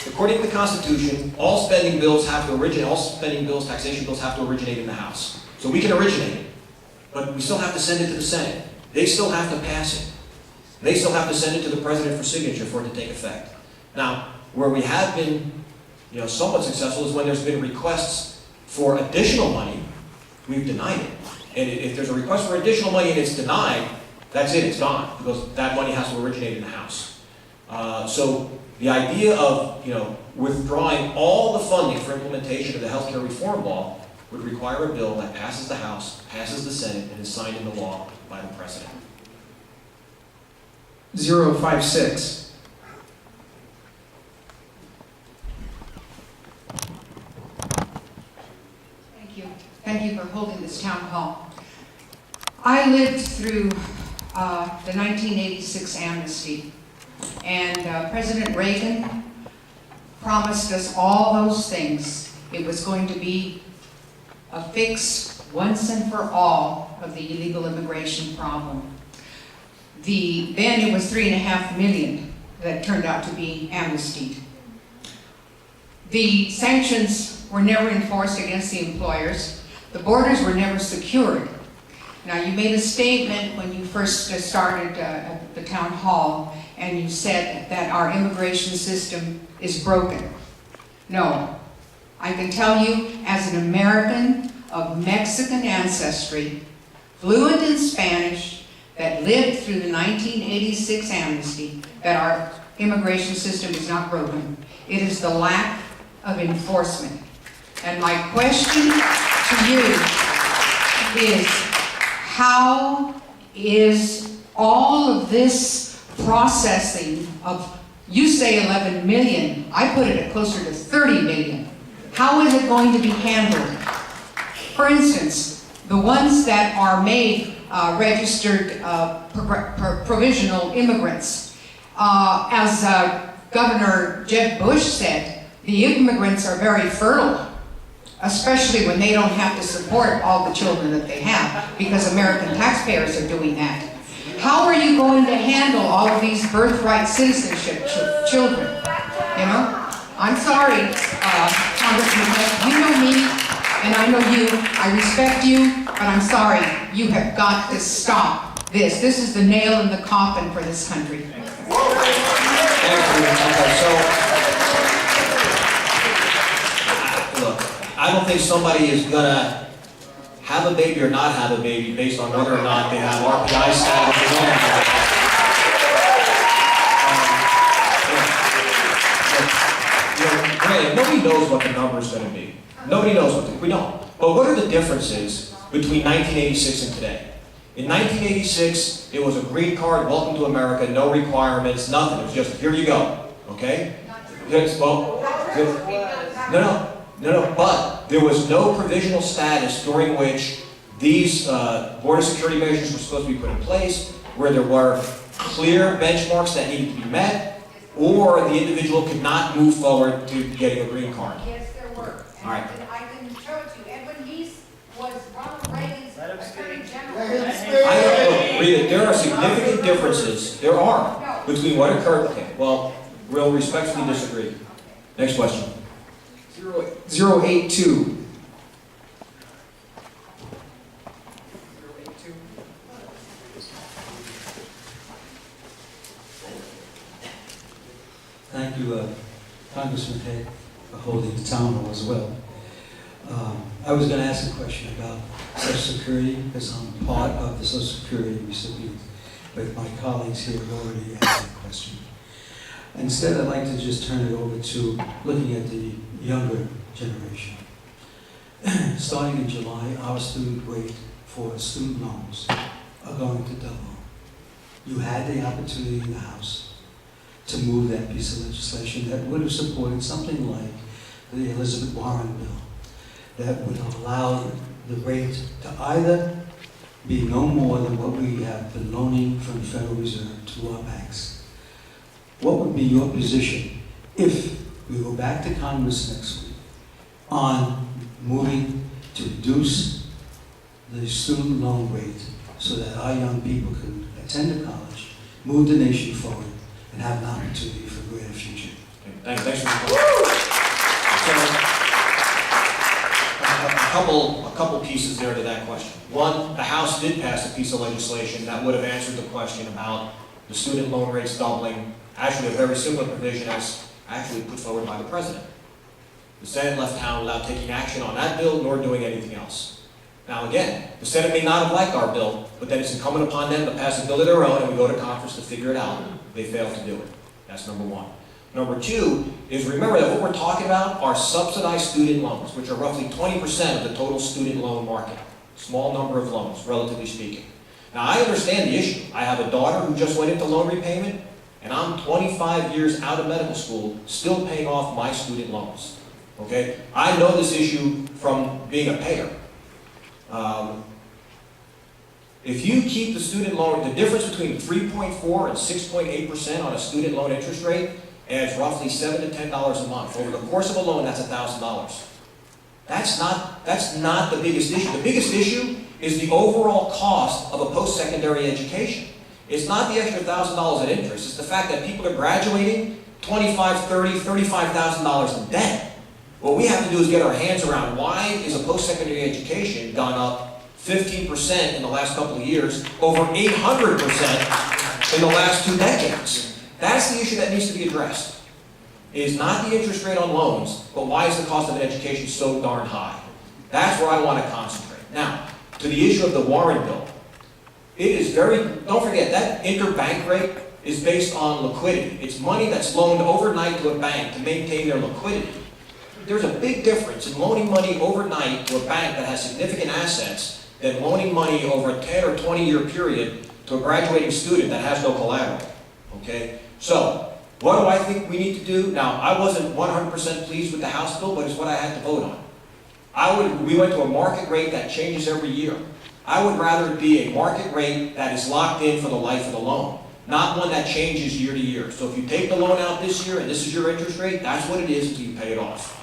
according to the Constitution, all spending bills, taxation bills have to originate in the House. So we can originate it, but we still have to send it to the Senate. They still have to pass it. They still have to send it to the President for signature for it to take effect. Now, where we have been, somewhat successful is when there's been requests for additional money, we've denied it. And if there's a request for additional money and it's denied, that's it, it's gone, because that money has to originate in the House. So the idea of, withdrawing all the funding for implementation of the healthcare reform law would require a bill that passes the House, passes the Senate, and is signed into law by the President. 056. Thank you for holding this town hall. I lived through the 1986 amnesty, and President Reagan promised us all those things. It was going to be a fix once and for all of the illegal immigration problem. then it was 3.5 million that turned out to be amnestied. The sanctions were never enforced against the employers. The borders were never secured. Now, you made a statement when you first started at the town hall, and you said that our immigration system is broken. No. I can tell you, as an American of Mexican ancestry, fluent in Spanish, that lived through the 1986 amnesty, that our immigration system is not broken. It is the lack of enforcement. And my question to you is, how is all of this processing of, you say 11 million, I put it at closer to 30 million. How is it going to be handled? For instance, the ones that are made registered provisional immigrants. As Governor Jeb Bush said, the immigrants are very fertile, especially when they don't have to support all the children that they have, because American taxpayers are doing that. How are you going to handle all of these birthright citizenship children? You know? I'm sorry, Congressman, you know me, and I know you, I respect you, but I'm sorry, you have got to stop this. This is the nail in the coffin for this country. Thank you. Okay, so, look, I don't think somebody is gonna have a baby or not have a baby based on whether or not they have RPI status or not. Nobody knows what the number's going to be. Nobody knows what we don't. But what are the differences between 1986 and today? In 1986, it was a green card, welcome to America, no requirements, nothing. It was just, here you go. Okay? Well, no. But there was no provisional status during which these border security measures were supposed to be put in place, where there were clear benchmarks that needed to be met, or the individual could not move forward to getting a green card. Yes, there were. All right. I can show it to you. Edwin Heath was Ronald Reagan's Attorney General. I don't know, Rita, there are significant differences, there are, between what occurred. Okay, well, we'll respectfully disagree. Next question. 082. Thank you, Congressman Hay, for holding the town hall as well. I was going to ask a question about Social Security, because I'm part of the Social Security recipients, but my colleagues here have already asked that question. Instead, I'd like to just turn it over to looking at the younger generation. Starting in July, our student rate for student loans are going to double. You had the opportunity in the House to move that piece of legislation that would have supported something like the Elizabeth Warren bill, that would allow the rate to either be no more than what we have been loaning from the Federal Reserve to our banks. What would be your position if we go back to Congress next week on moving to reduce the student loan rate so that our young people can attend a college, move the nation forward, and have an opportunity for a greater future? Thanks for the a couple pieces there to that question. One, the House did pass a piece of legislation that would have answered the question about the student loan rates doubling, actually a very similar provision as actually put forward by the President. The Senate left town without taking action on that bill nor doing anything else. Now again, the Senate may not have liked our bill, but then it's incumbent upon them to pass a bill of their own and we go to conference to figure it out. They failed to do it. That's number one. Number two is, remember that what we're talking about are subsidized student loans, which are roughly 20% of the total student loan market. Small number of loans, relatively speaking. Now I understand the issue. I have a daughter who just went into loan repayment, and I'm 25 years out of medical school, still paying off my student loans. Okay? I know this issue from being a payer. If you keep the student loan, the difference between 3.4 and 6.8% on a student loan interest rate adds roughly $7 to $10 a month. Over the course of a loan, that's $1,000. That's not the biggest issue. The biggest issue is the overall cost of a post-secondary education. It's not the extra $1,000 in interest, it's the fact that people are graduating $25,000, $30,000, $35,000 in debt. What we have to do is get our hands around why is a post-secondary education gone up 15% in the last couple of years, over 800% in the last 2 decades. That's the issue that needs to be addressed. It is not the interest rate on loans, but why is the cost of an education so darn high? That's where I want to concentrate. Now, to the issue of the Warren bill. It is very, don't forget, that interbank rate is based on liquidity. It's money that's loaned overnight to a bank to maintain their liquidity. There's a big difference in loaning money overnight to a bank that has significant assets than loaning money over a 10 or 20-year period to a graduating student that has no collateral. Okay? So, what do I think we need to do? Now, I wasn't 100% pleased with the House bill, but it's what I had to vote on. We went to a market rate that changes every year. I would rather it be a market rate that is locked in for the life of the loan, not one that changes year to year. So if you take the loan out this year and this is your interest rate, that's what it is until you pay it off.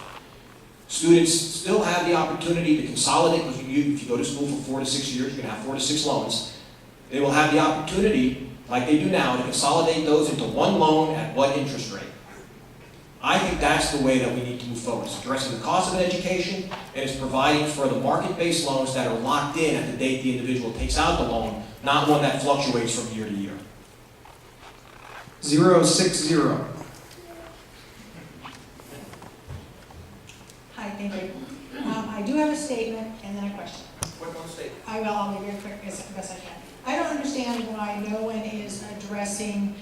Students still have the opportunity to consolidate, because if you go to school for 4 to 6 years, you're going to have 4 to 6 loans. They will have the opportunity, like they do now, to consolidate those into one loan at what interest rate. I think that's the way that we need to move forward. It's addressing the cost of an education, and it's providing for the market-based loans that are locked in at the date the individual takes out the loan, not one that fluctuates from year to year. 060. Hi, thank you. I do have a statement and then a question. What statement? I'll be very quick as best I can. I don't understand why no one is addressing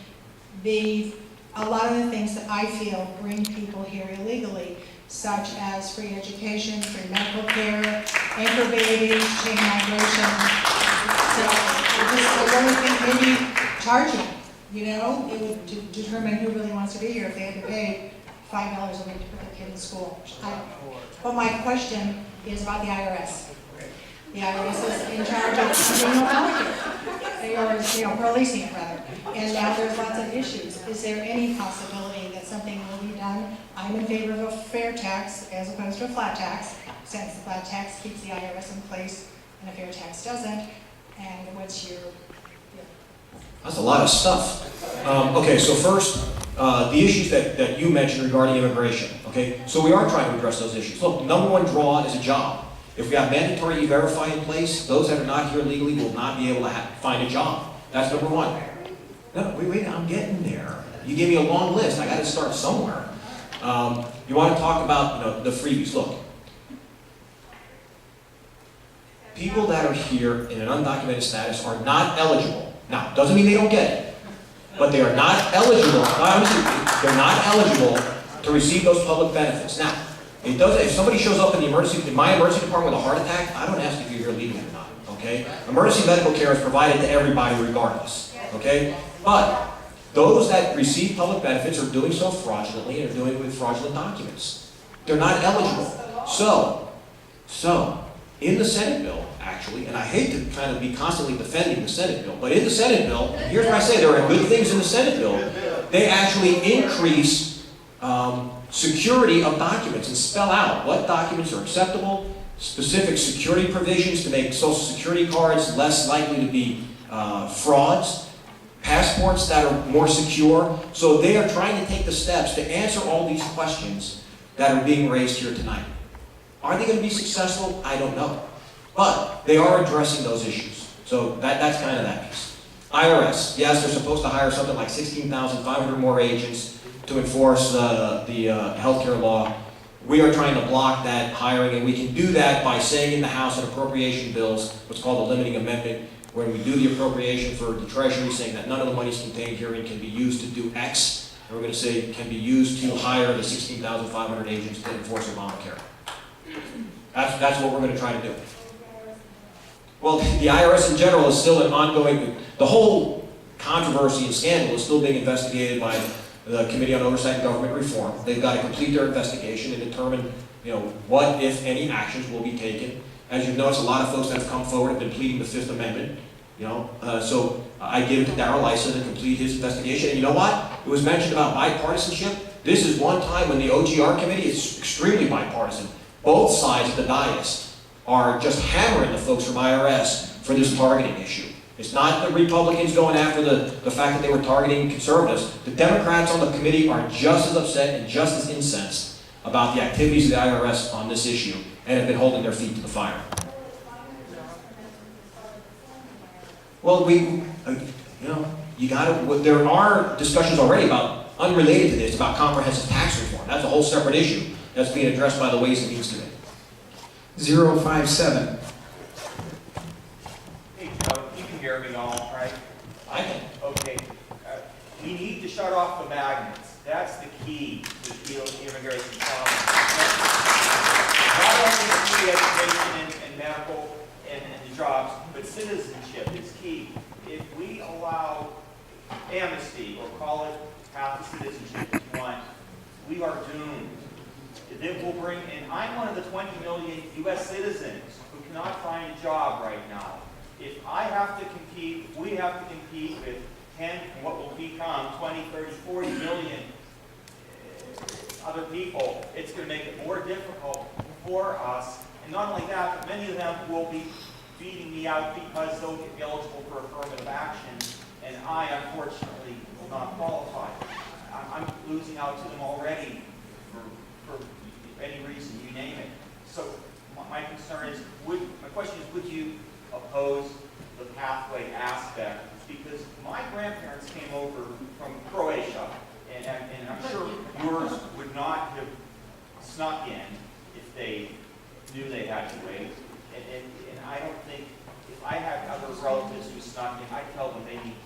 a lot of the things that I feel bring people here illegally, such as free education, free medical care, anchor babies, chain migration. So I really think maybe charging, it would determine who really wants to be here if they had to pay $5 a week to put their kid in school. I don't know. But my question is about the IRS. The IRS is in charge of being Obamacare, or releasing it rather. And now there's lots of issues. Is there any possibility that something will be done? I'm in favor of a fair tax as opposed to a flat tax, since the flat tax keeps the IRS in place and a fair tax doesn't. And what's your... That's a lot of stuff. Okay, so first, the issues that you mentioned regarding immigration. Okay, so we are trying to address those issues. Look, number one draw is a job. If we have mandatory E-Verify in place, those that are not here legally will not be able to find a job. That's number one. No, wait, I'm getting there. You gave me a long list. I got to start somewhere. You want to talk about the freebies. Look, people that are here in an undocumented status are not eligible. Now, doesn't mean they don't get it, but they are not eligible. They're not eligible to receive those public benefits. Now, it doesn't. If somebody shows up in my emergency department with a heart attack, I don't ask if you're here legally or not. Okay? Emergency medical care is provided to everybody regardless. Okay? But those that receive public benefits are doing so fraudulently and are doing it with fraudulent documents. They're not eligible. So, in the Senate bill, actually, and I hate to kind of be constantly defending the Senate bill, but in the Senate bill, here's what I say, there are good things in the Senate bill. They actually increase security of documents and spell out what documents are acceptable, specific security provisions to make Social Security cards less likely to be frauds, passports that are more secure. So they are trying to take the steps to answer all these questions that are being raised here tonight. Are they going to be successful? I don't know. But they are addressing those issues. So that's kind of that piece. IRS, yes, they're supposed to hire something like 16,500 more agents to enforce the healthcare law. We are trying to block that hiring, and we can do that by saying in the House in appropriation bills, what's called a limiting amendment, where we do the appropriation for the Treasury, saying that none of the monies contained herein can be used to do X, and we're going to say it can be used to hire the 16,500 agents to enforce Obamacare. That's what we're going to try to do. Well, the IRS in general is still an ongoing, the whole controversy and scandal is still being investigated by the Committee on Oversight and Government Reform. They've got to complete their investigation and determine, what, if any, actions will be taken. As you've noticed, a lot of folks that have come forward have been pleading the Fifth Amendment. So I give it to Darrell Issa to complete his investigation. And you know what? It was mentioned about bipartisanship. This is one time when the OGR committee is extremely bipartisan. Both sides of the dais are just hammering the folks from IRS for this targeting issue. It's not the Republicans going after the fact that they were targeting conservatives. The Democrats on the committee are just as upset and just as incensed about the activities of the IRS on this issue and have been holding their feet to the fire. Well, there are discussions already about, unrelated to this, about comprehensive tax reform. That's a whole separate issue that's being addressed by the Ways and Means Committee. 057. Hey, Joe, you can hear me all right? I can. Okay. We need to shut off the magnets. That's the key to the immigration problem. Not only the key education and medical and jobs, but citizenship is key. If we allow amnesty, or call it half the citizenship if you want, we are doomed. It will bring, and I'm one of the 20 million U.S. citizens who cannot find a job right now. If I have to compete, we have to compete with 10, what will become 20, 30, 40 million other people, it's going to make it more difficult for us. And not only that, but many of them will be beating me out because they'll be eligible for affirmative action, and I, unfortunately, will not qualify. I'm losing out to them already for any reason, you name it. So my concern is, my question is, would you oppose the pathway aspect? Because my grandparents came over from Croatia, and I'm sure yours would not have snuck in if they knew they had to wait. And I don't think, if I had other relatives who snuck in, I'd tell them they need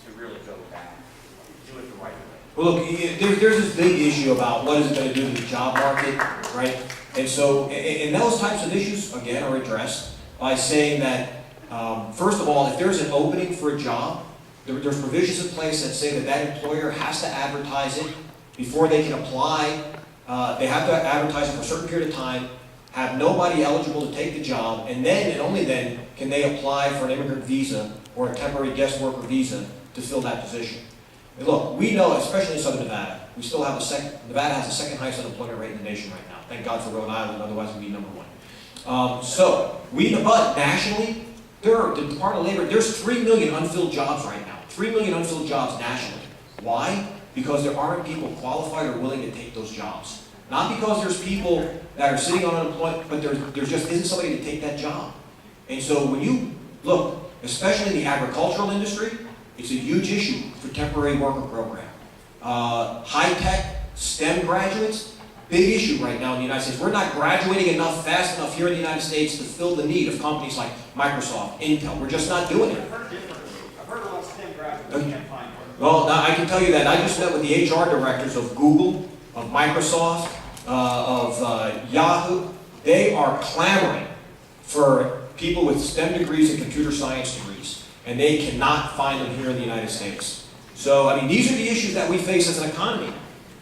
to really go back, do it the right way. Well, look, there's this big issue about what is it going to do to the job market, right? And so, and those types of issues, again, are addressed by saying that, first of all, if there's an opening for a job, there's provisions in place that say that that employer has to advertise it before they can apply. They have to advertise it for a certain period of time, have nobody eligible to take the job, and then, and only then, can they apply for an immigrant visa or a temporary guest worker visa to fill that position. And look, we know, especially in Southern Nevada, we still have Nevada has the second highest unemployment rate in the nation right now. Thank God for Rhode Island, otherwise we'd be number one. But nationally, the Department of Labor, there's 3 million unfilled jobs right now. 3 million unfilled jobs nationally. Why? Because there aren't people qualified or willing to take those jobs. Not because there's people that are sitting on unemployment, but there just isn't somebody to take that job. And so when you look, especially in the agricultural industry, it's a huge issue for temporary worker program. High-tech STEM graduates, big issue right now in the United States. We're not graduating fast enough here in the United States to fill the need of companies like Microsoft, Intel. We're just not doing it. I've heard a lot of STEM graduates who can't find work. Well, now I can tell you that I just met with the HR directors of Google, of Microsoft, of Yahoo. They are clamoring for people with STEM degrees and computer science degrees, and they cannot find them here in the United States. So, I mean, these are the issues that we face as an economy.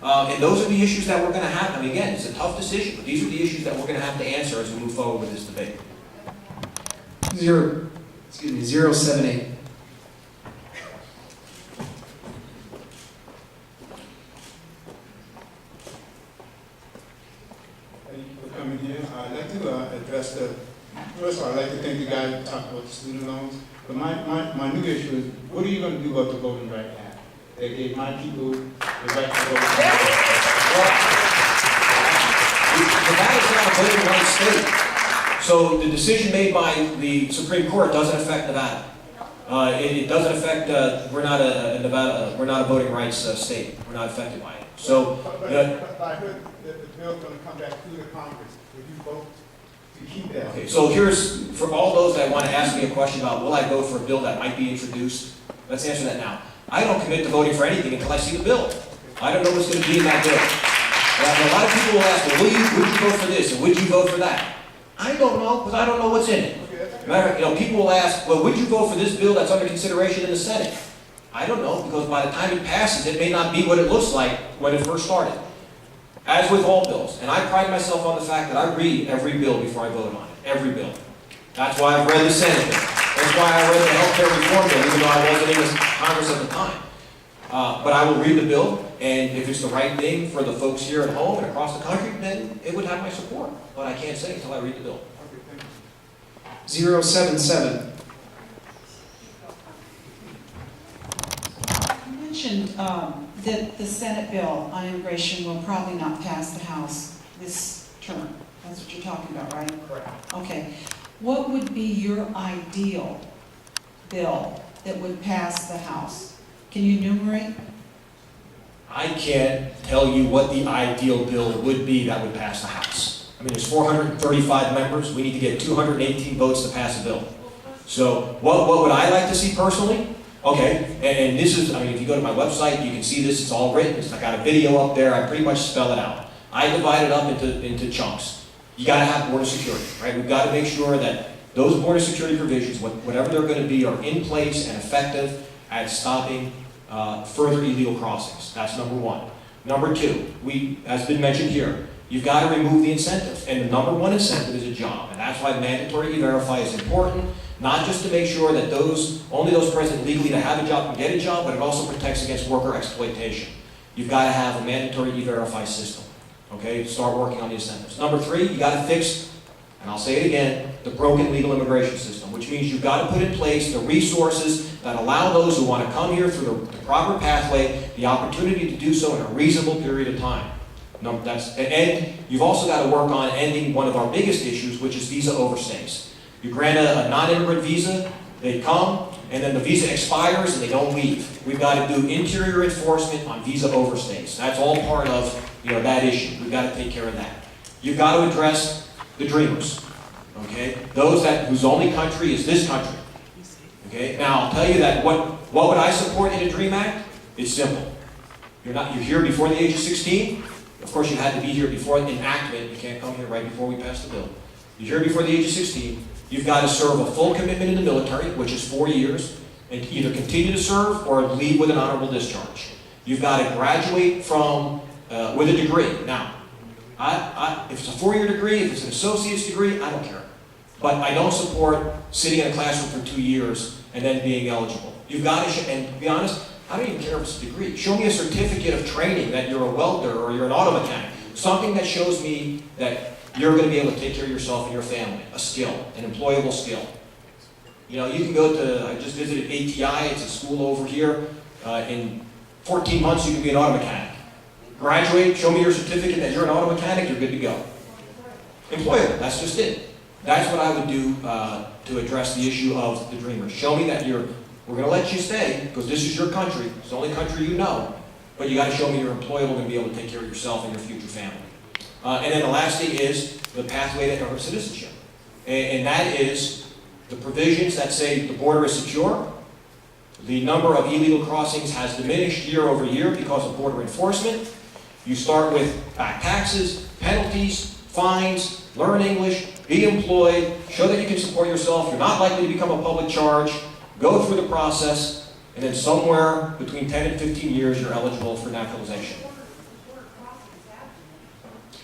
And those are the issues that we're going to have. I mean, again, it's a tough decision, but these are the issues that we're going to have to answer as we move forward with this debate. 078. Thank you for coming here. I'd like to address first of all, I'd like to thank the guy who talked about the student loans. But my new issue is, what are you going to do about the Voting Rights Act? They gave my people the right to vote. Nevada is not a voting rights state. So the decision made by the Supreme Court doesn't affect Nevada. It doesn't affect, we're not a voting rights state. We're not affected by it. So, but I heard that the bill's going to come back through the Congress. Would you vote to keep that? okay, so here's, for all those that want to ask me a question about will I vote for a bill that might be introduced, let's answer that now. I don't commit to voting for anything until I see the bill. I don't know what's going to be in that bill. A lot of people will ask, well, would you vote for this, and would you vote for that? I don't know, because I don't know what's in it. People will ask, well, would you vote for this bill that's under consideration in the Senate? I don't know, because by the time it passes, it may not be what it looks like when it first started. As with all bills. And I pride myself on the fact that I read every bill before I vote on it. Every bill. That's why I've read the Senate bill. That's why I read the health care reform bill, even though I wasn't in Congress at the time. But I will read the bill, and if it's the right thing for the folks here at home and across the country, then it would have my support. But I can't say until I read the bill. 077. mentioned that the Senate bill on immigration will probably not pass the House this term. That's what you're talking about, right? Correct. Okay. What would be your ideal bill that would pass the House? Can you enumerate? I can't tell you what the ideal bill would be that would pass the House. I mean, there's 435 members. We need to get 218 votes to pass a bill. So what would I like to see personally? Okay, and this is, I mean, if you go to my website, you can see this. It's all written. I got a video up there. I pretty much spell it out. I divide it up into chunks. You got to have border security, right? We've got to make sure that those border security provisions, whatever they're going to be, are in place and effective at stopping further illegal crossings. That's number one. Number two, as been mentioned here, you've got to remove the incentive. And the number one incentive is a job. And that's why mandatory E-Verify is important, not just to make sure that only those present legally to have a job can get a job, but it also protects against worker exploitation. You've got to have a mandatory E-Verify system. Okay, start working on the incentives. Number three, you got to fix, and I'll say it again, the broken legal immigration system, which means you've got to put in place the resources that allow those who want to come here through the proper pathway the opportunity to do so in a reasonable period of time. And you've also got to work on ending one of our biggest issues, which is visa overstays. You grant a non-immigrant visa, they come, and then the visa expires and they don't leave. We've got to do interior enforcement on visa overstays. That's all part of that issue. We've got to take care of that. You've got to address the dreamers, okay? Those whose only country is this country, okay? Now, I'll tell you that what would I support in a DREAM Act? It's simple. You're here before the age of 16. Of course, you had to be here before enactment. You can't come here right before we pass the bill. You're here before the age of 16. You've got to serve a full commitment in the military, which is 4 years, and either continue to serve or leave with an honorable discharge. You've got to graduate with a degree. Now, if it's a 4-year degree, if it's an associate's degree, I don't care. But I don't support sitting in a classroom for 2 years and then being eligible. You've got to, and to be honest, I don't even care if it's a degree. Show me a certificate of training that you're a welder or you're an auto mechanic. Something that shows me that you're going to be able to take care of yourself and your family. A skill, an employable skill. You can go to, I just visited ATI, it's a school over here. In 14 months, you can be an auto mechanic. Graduate, show me your certificate that you're an auto mechanic, you're good to go. Employable, that's just it. That's what I would do to address the issue of the dreamers. Show me that we're going to let you stay, because this is your country. It's the only country you know. But you got to show me you're employable and be able to take care of yourself and your future family. And then the last thing is the pathway to citizenship. And that is the provisions that say the border is secure. The number of illegal crossings has diminished year over year because of border enforcement. You start with back taxes, penalties, fines, learn English, be employed, show that you can support yourself, you're not likely to become a public charge, go through the process, and then somewhere between 10 and 15 years you're eligible for naturalization.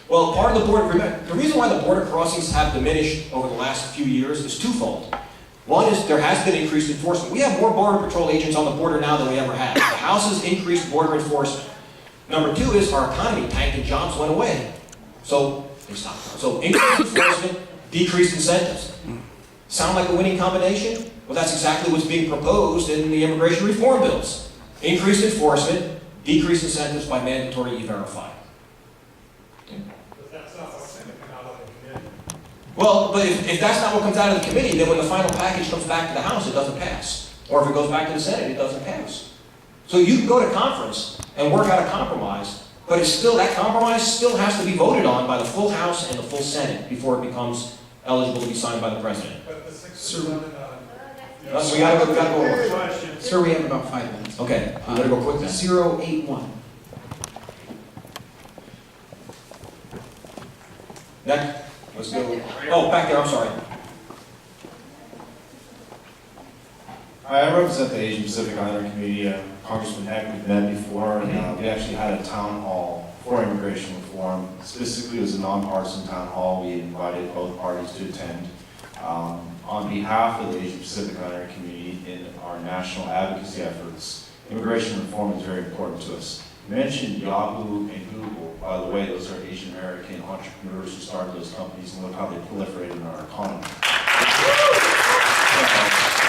Well, part of the border, the reason why the border crossings have diminished over the last few years is twofold. One is there has been increased enforcement. We have more Border Patrol agents on the border now than we ever had. The House has increased border enforcement. Number two is our economy tanked and jobs went away. So they stopped. So increased enforcement, decreased incentives. Sound like a winning combination? Well, that's exactly what's being proposed in the immigration reform bills. Increased enforcement, decreased incentives by mandatory E-Verify. Well, but if that's not what comes out of the committee, then when the final package comes back to the House, it doesn't pass. Or if it goes back to the Senate, it doesn't pass. So you can go to conference and work out a compromise, but that compromise still has to be voted on by the full House and the full Senate before it becomes eligible to be signed by the President. Sir, we gotta go over. Sir, we have about 5 minutes. Okay, we better go quick then. 081. Next. Let's go. Oh, back there, I'm sorry. I represent the Asian Pacific Islander community. Congressman Heck, we've met before, and we actually had a town hall for immigration reform. Specifically, it was a nonpartisan town hall. We invited both parties to attend. On behalf of the Asian Pacific Islander community in our national advocacy efforts, immigration reform is very important to us. You mentioned Yahoo and Google. By the way, those are Asian American entrepreneurs who started those companies, and look how they proliferated in our economy.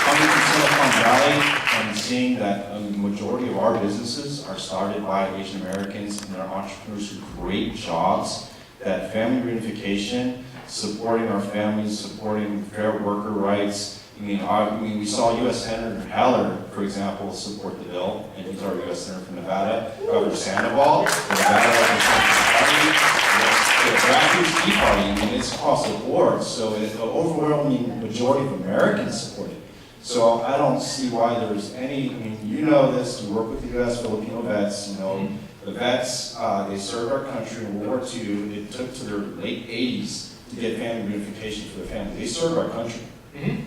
coming from Silicon Valley and seeing that a majority of our businesses are started by Asian Americans and they're entrepreneurs who create jobs, that family reunification, supporting our families, supporting fair worker rights. I mean, we saw U.S. Senator Heller, for example, support the bill, and he's our U.S. Senator from Nevada. Governor Sandoval, from Nevada, the grassroots Tea Party, I mean, it's across the board. So the overwhelming majority of Americans support it. So I don't see why there's any, I mean, you know this, you work with the U.S. Filipino vets, you know, the vets, they served our country in World War II. It took to their late 80s to get family reunification for their family. They served our country.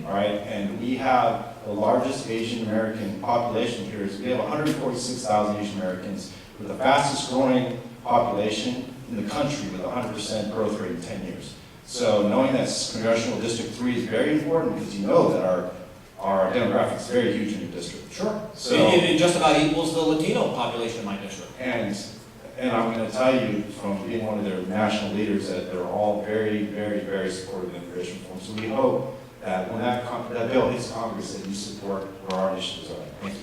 All right, and we have the largest Asian American population here. We have 146,000 Asian Americans with the fastest growing population in the country with 100% growth rate in 10 years. So knowing that Congressional District 3 is very important because you know that our demographic is very huge in your district. Sure. So It just about equals the Latino population in my district. And I'm going to tell you from being one of their national leaders that they're all very, very, very supportive of immigration reform. So we hope that when that bill hits Congress, that you support where our initiatives are. Thank you.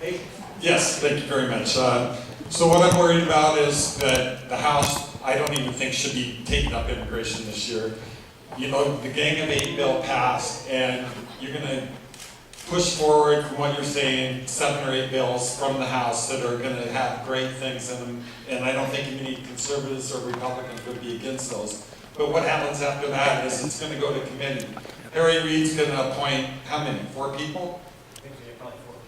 072. Yes, thank you very much. So what I'm worried about is that the House, I don't even think should be taking up immigration this year. You know, the Gang of 8 bill passed, and you're going to push forward, from what you're saying, 7 or 8 bills from the House that are going to have great things in them, and I don't think any conservatives or Republicans would be against those. But what happens after that is it's going to go to committee. Harry Reid's going to appoint, how many, 4 people?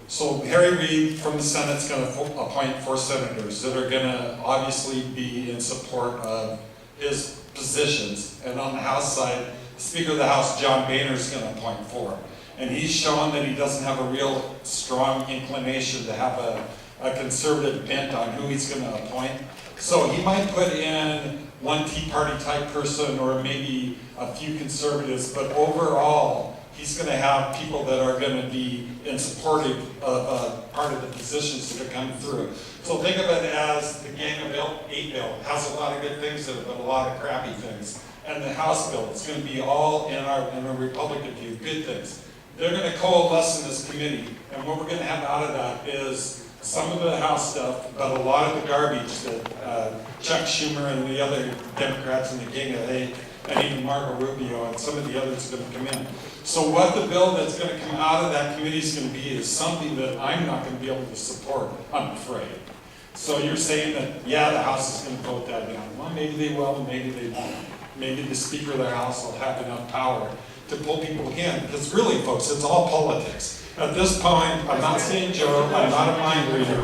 So Harry Reid from the Senate's going to appoint 4 senators that are going to obviously be in support of his positions. And on the House side, the Speaker of the House, John Boehner, is going to appoint 4. And he's shown that he doesn't have a real strong inclination to have a conservative bent on who he's going to appoint. So he might put in one Tea Party type person or maybe a few conservatives, but overall, he's going to have people that are going to be in support of part of the positions that are coming through. So think of it as the Gang of 8 bill. It has a lot of good things in it, but a lot of crappy things. And the House bill, it's going to be all in a Republican view, good things. They're going to coalesce in this committee, and what we're going to have out of that is some of the House stuff, but a lot of the garbage that Chuck Schumer and the other Democrats in the Gang of 8, and even Marco Rubio and some of the others are going to come in. So what the bill that's going to come out of that committee is going to be is something that I'm not going to be able to support, I'm afraid. So you're saying that, yeah, the House is going to vote that down. Well, maybe they will, maybe they won't. Maybe the Speaker of the House will have enough power to pull people in. Because really, folks, it's all politics. At this point, I'm not saying Joe, I'm not a mind reader.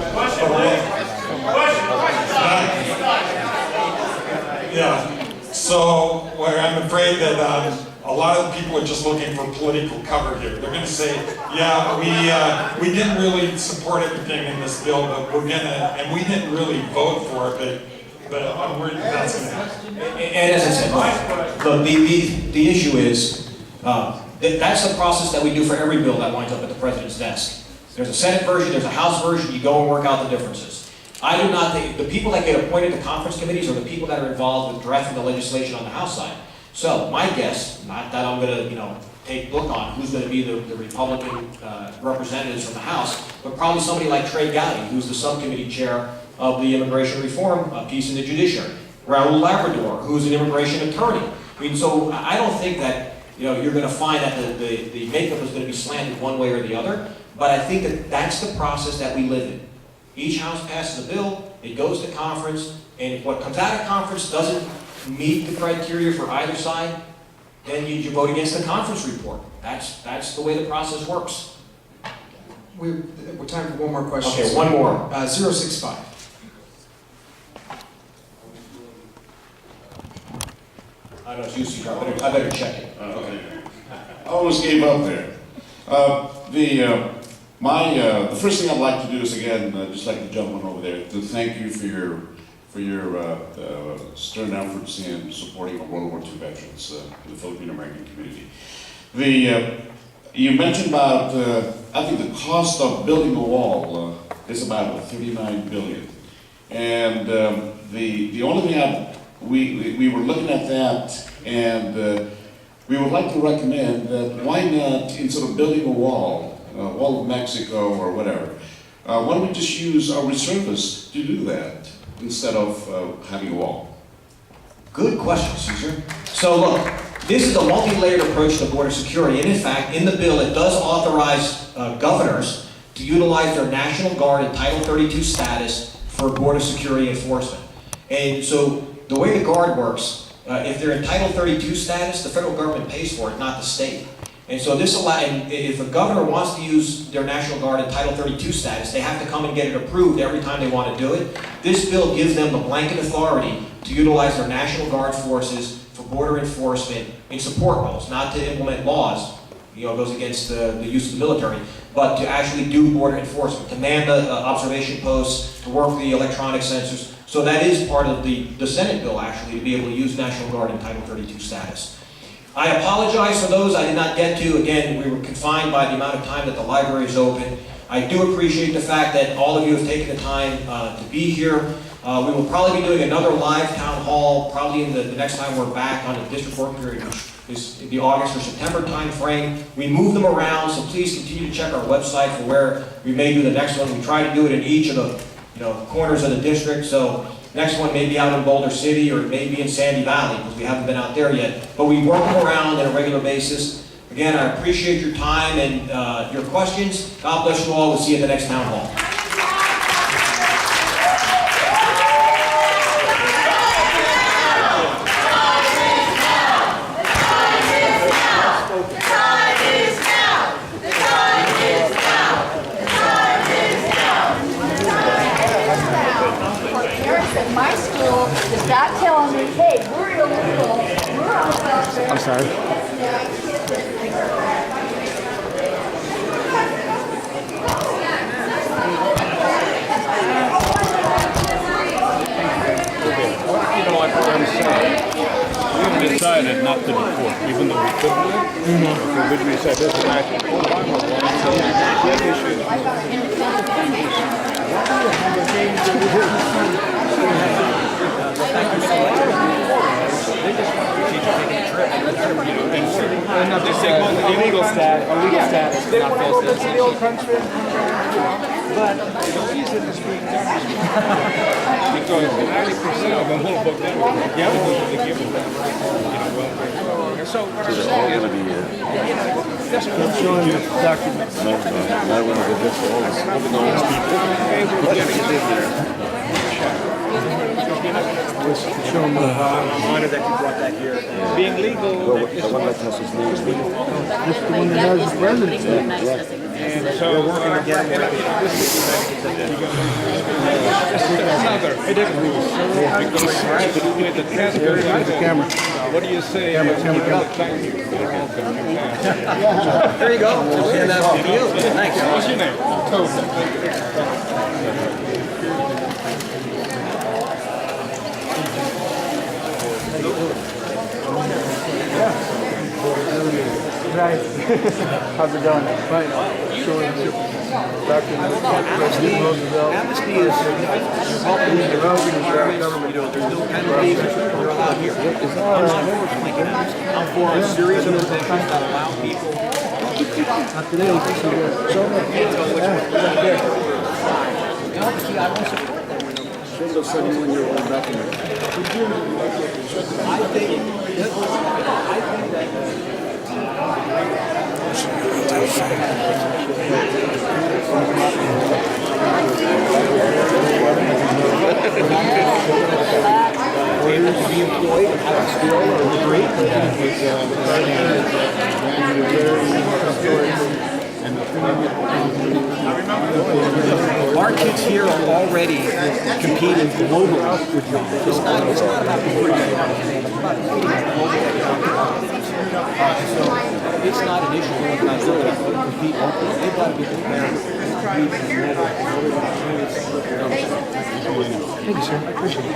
Yeah. So where I'm afraid that a lot of people are just looking for political cover here. They're going to say, yeah, we didn't really support everything in this bill, but we're going to, and we didn't really vote for it, but I'm worried that's going to happen. And as I said, look, the issue is, that's the process that we do for every bill that winds up at the president's desk. There's a Senate version, there's a House version, you go and work out the differences. I do not think, the people that get appointed to conference committees are the people that are involved with drafting the legislation on the House side. So my guess, not that I'm going to, take look on who's going to be the Republican representatives from the House, but probably somebody like Trey Gowdy, who's the subcommittee chair of the immigration reform piece in the judiciary. Raul Labrador, who's an immigration attorney. I mean, so I don't think that, you're going to find that the makeup is going to be slanted one way or the other, but I think that that's the process that we live in. Each House passes a bill, it goes to conference, and if what comes out of conference doesn't meet the criteria for either side, then you vote against the conference report. That's the way the process works. We're time for one more question. Okay, one more. 065. I know it's you, Steve. I better check it. Okay. I almost gave up there. The first thing I'd like to do is, again, just like to jump on over there, to thank you for your stern efforts in supporting our World War II veterans, the Filipino American community. You mentioned about, I think the cost of building a wall is about $39 billion. And the only thing we were looking at that, and we would like to recommend that why not, instead of building a wall of Mexico or whatever, why don't we just use our reservists to do that instead of having a wall? Good question, Caesar. So look, this is a multi-layered approach to border security, and in fact, in the bill, it does authorize governors to utilize their National Guard and Title 32 status for border security enforcement. And so the way the Guard works, if they're in Title 32 status, the federal government pays for it, not the state. And so this allows, if a governor wants to use their National Guard in Title 32 status, they have to come and get it approved every time they want to do it. This bill gives them the blanket authority to utilize their National Guard forces for border enforcement in support roles, not to implement laws, it goes against the use of the military, but to actually do border enforcement, to man the observation posts, to work the electronic sensors. So that is part of the Senate bill, actually, to be able to use National Guard in Title 32 status. I apologize for those I did not get to. Again, we were confined by the amount of time that the library is open. I do appreciate the fact that all of you have taken the time to be here. We will probably be doing another live town hall, probably in the next time we're back on the district work period, which is the August or September time frame. We move them around, so please continue to check our website for where we may do the next one. We try to do it in each of the corners of the district. So next one may be out in Boulder City, or it may be in Sandy Valley, because we haven't been out there yet. But we work them around on a regular basis. Again, I appreciate your time and your questions. God bless you all. We'll see you at the next town hall. My school is not telling me, hey, we're illegal, we're on welfare. I'm sorry. You know what I'm saying? We've decided not to deport, even though we could do it. We originally said this is actually Obama one, so that And just take on the illegal status, they want to go back to the old country, but the reason it's being done is because 90% of them will book them. Yeah, they give them that. And so what I'm saying is, that's what I'm showing you documents. I want to get this for all show them I'm honored that you brought that here. Being legal is one that has his name. This is the one that has his residency. And so we're working again with this is another hidden rule. Because the camera. What do you say? Thank you. There you go. And that's the deal. Thanks. What's your name? Right. How's it going? Fine. Showing you Amnesty is helping the government. There's no penalties that are allowed here. I'm not for blanket amnesty. I'm for a series of provisions that allow people. Not today. Obviously, I won't support that. Shows us 71-year-old document. I think that. Able to be employed and have a skill or a degree. Our kids here are already competing globally for jobs. It's not about competing it's not an issue whether or not they're going to compete locally. They've got to be prepared to compete globally. Thank you, sir. I appreciate it.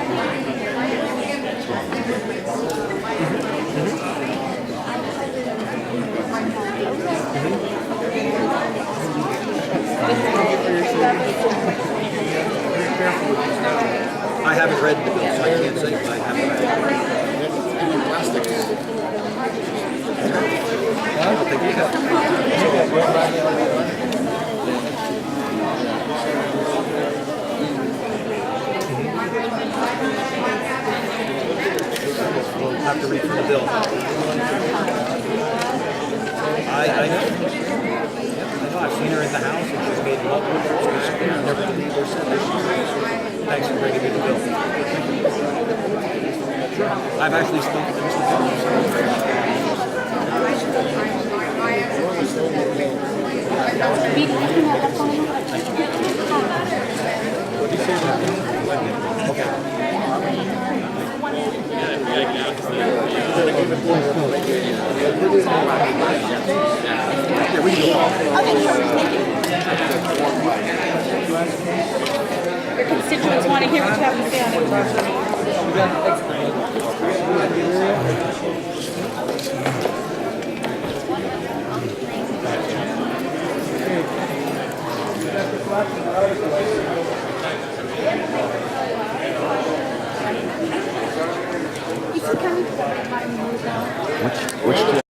Very careful with this now. read the bill, so I can't say if I have it. I don't think you have. We'll have to read through the bill. I know. I know, I've seen her in the house, and she's made love with her, and never believed her said. Thanks for bringing me the bill. I've actually spoken to Mr. Your constituents want to hear what you have to say on immigration.